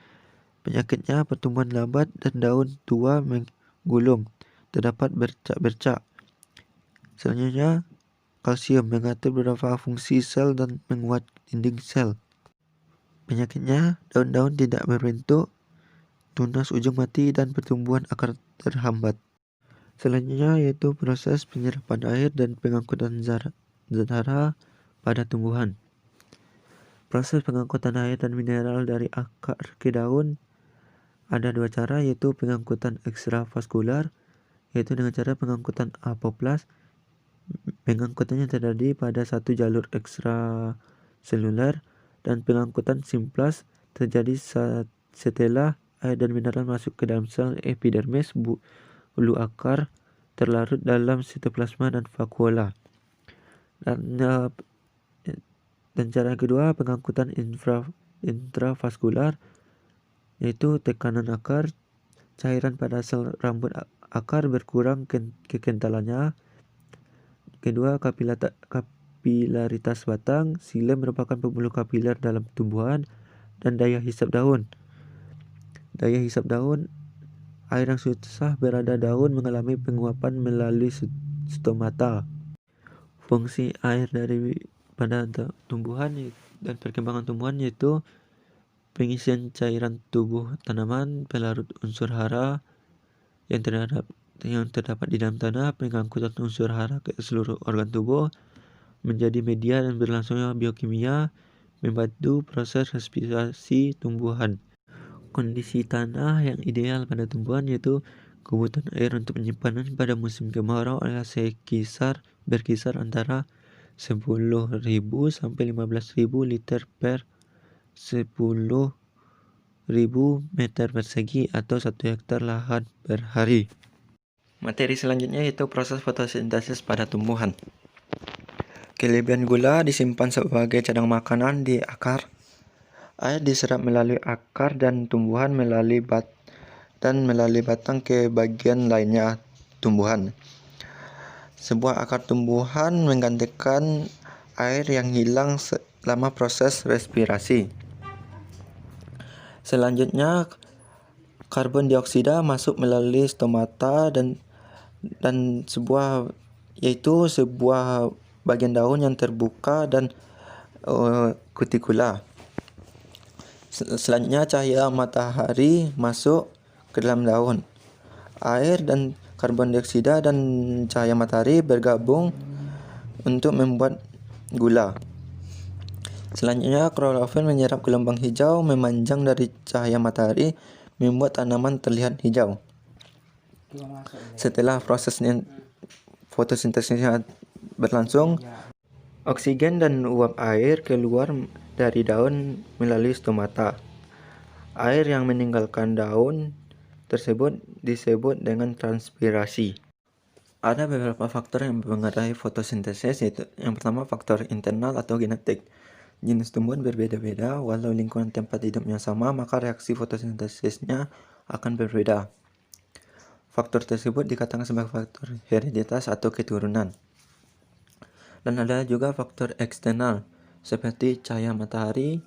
Penyakitnya pertumbuhan lambat dan daun tua menggulung, terdapat bercak-bercak. Selanjutnya kalsium mengatur beberapa fungsi sel dan menguat dinding sel. Penyakitnya daun-daun tidak berbentuk, tunas ujung mati, dan pertumbuhan akar terhambat. Selanjutnya yaitu proses penyerapan air dan pengangkutan zat pada tumbuhan. Proses pengangkutan air dan mineral dari akar ke daun ada dua cara, yaitu pengangkutan ekstravaskular, yaitu dengan cara pengangkutan apoplas. Pengangkutannya terjadi pada satu jalur ekstraseluler, dan pengangkutan simplas terjadi setelah air dan mineral masuk ke dalam sel epidermis, bulu akar, terlarut dalam sitoplasma dan vakuola. Dan cara kedua, pengangkutan intravaskular, yaitu tekanan akar, cairan pada sel rambut akar berkurang kekentalannya. Kedua, kapilaritas batang, xilem merupakan pembuluh kapiler dalam tumbuhan. Dan daya hisap daun. Daya hisap daun, air yang susah berada daun mengalami penguapan melalui stomata. Fungsi air pada tumbuhan dan perkembangan tumbuhan yaitu pengisian cairan tubuh tanaman, pelarut unsur hara yang terdapat di dalam tanah, pengangkutan unsur hara ke seluruh organ tubuh, menjadi media dan berlangsungnya biokimia, membantu proses respirasi tumbuhan. Kondisi tanah yang ideal pada tumbuhan yaitu kebutuhan air untuk penyimpanan pada musim kemarau adalah berkisar antara 10.000 sampai 15.000 liter per 10.000 meter persegi atau 1 hektar lahan per hari. Materi selanjutnya yaitu proses fotosintesis pada tumbuhan. Kelebihan gula disimpan sebagai cadangan makanan di akar. Air diserap melalui akar dan tumbuhan melalui batang ke bagian lainnya tumbuhan. Sebuah akar tumbuhan menggantikan air yang hilang selama proses respirasi. Selanjutnya, karbon dioksida masuk melalui stomata dan sebuah bagian daun yang terbuka dan kutikula. Selanjutnya, cahaya matahari masuk ke dalam daun. Air dan karbon dioksida dan cahaya matahari bergabung untuk membuat gula. Selanjutnya, klorofil menyerap gelombang hijau memanjang dari cahaya matahari, membuat tanaman terlihat hijau. Setelah proses fotosintesisnya berlangsung, oksigen dan uap air keluar dari daun melalui stomata. Air yang meninggalkan daun tersebut disebut dengan transpirasi. Ada beberapa faktor yang mempengaruhi fotosintesis, yaitu yang pertama faktor internal atau genetik. Jenis tumbuhan berbeda-beda, walau lingkungan tempat hidupnya sama, maka reaksi fotosintesisnya akan berbeda. Faktor tersebut dikatakan sebagai faktor hereditas atau keturunan. Dan ada juga faktor eksternal, seperti cahaya matahari,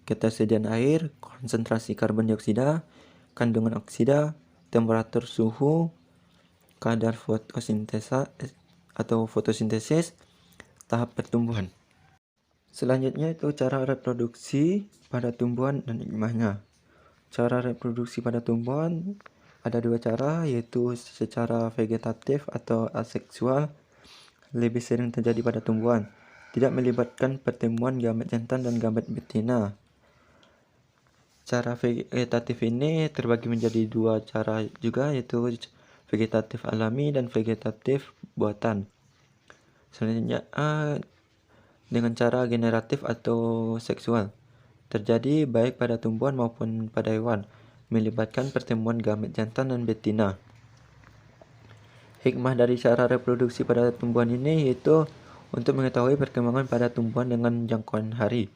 ketersediaan air, konsentrasi karbon dioksida, kandungan oksida, temperatur suhu, kadar fotosintesis, tahap pertumbuhan. Selanjutnya itu cara reproduksi pada tumbuhan dan hikmahnya. Cara reproduksi pada tumbuhan ada 2 cara, yaitu secara vegetatif atau aseksual, lebih sering terjadi pada tumbuhan, tidak melibatkan pertemuan gamet jantan dan gamet betina. Cara vegetatif ini terbagi menjadi 2 cara juga, yaitu vegetatif alami dan vegetatif buatan. Selanjutnya dengan cara generatif atau seksual, terjadi baik pada tumbuhan maupun pada hewan, melibatkan pertemuan gamet jantan dan betina. Hikmah dari cara reproduksi pada tumbuhan ini yaitu untuk mengetahui perkembangan pada tumbuhan dengan jangkauan hari,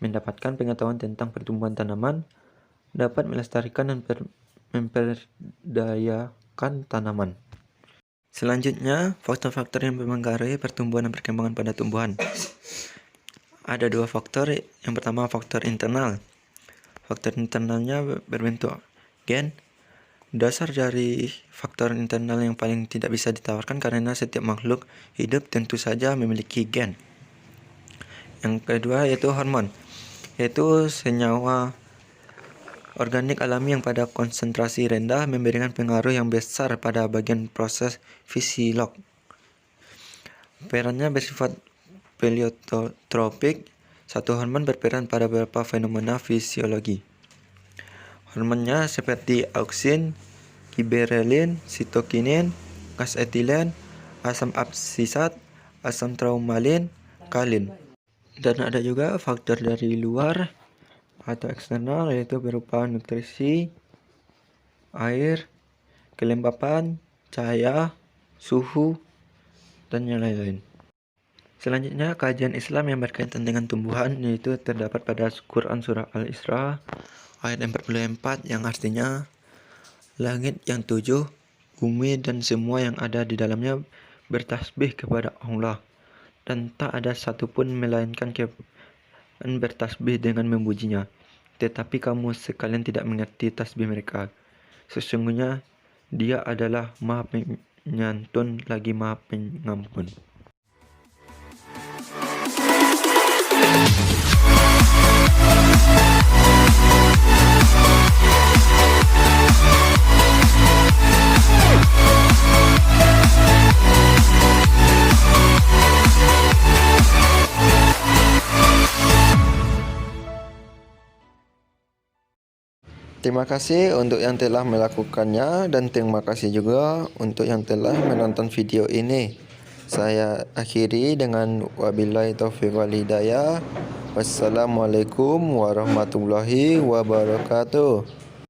mendapatkan pengetahuan tentang pertumbuhan tanaman, dapat melestarikan dan memperdayakan tanaman. Selanjutnya, faktor-faktor yang mempengaruhi pertumbuhan dan perkembangan pada tumbuhan. Ada 2 faktor. Yang pertama, faktor internal. Faktor internalnya berbentuk gen. Dasar dari faktor internal yang paling tidak bisa ditawarkan karena setiap makhluk hidup tentu saja memiliki gen. Yang kedua yaitu hormon, yaitu senyawa organik alami yang pada konsentrasi rendah memberikan pengaruh yang besar pada bagian proses fisiolog. Perannya bersifat pleiotropik. Satu hormon berperan pada beberapa fenomena fisiologi. Hormonnya seperti auksin, giberelin, sitokinin, gas etilen, asam absisat, asam traumalin, kalin. Dan ada juga faktor dari luar atau eksternal, yaitu berupa nutrisi, air, kelembapan, cahaya, suhu, dan yang lain-lain. Selanjutnya, kajian Islam yang berkaitan dengan tumbuhan, yaitu terdapat pada Quran Surah Al-Isra ayat 44, yang artinya langit yang 7, bumi dan semua yang ada di dalamnya bertasbih kepada Allah, dan tak ada satupun melainkan bertasbih dengan memujinya, tetapi kamu sekalian tidak mengerti tasbih mereka. Sesungguhnya Dia adalah Maha Penyantun lagi Maha Pengampun. Terima kasih untuk yang telah melakukannya, dan terima kasih juga untuk yang telah menonton video ini. Saya akhiri dengan wabillahi taufiq wal hidayah. Wassalamualaikum warahmatullahi wabarakatuh.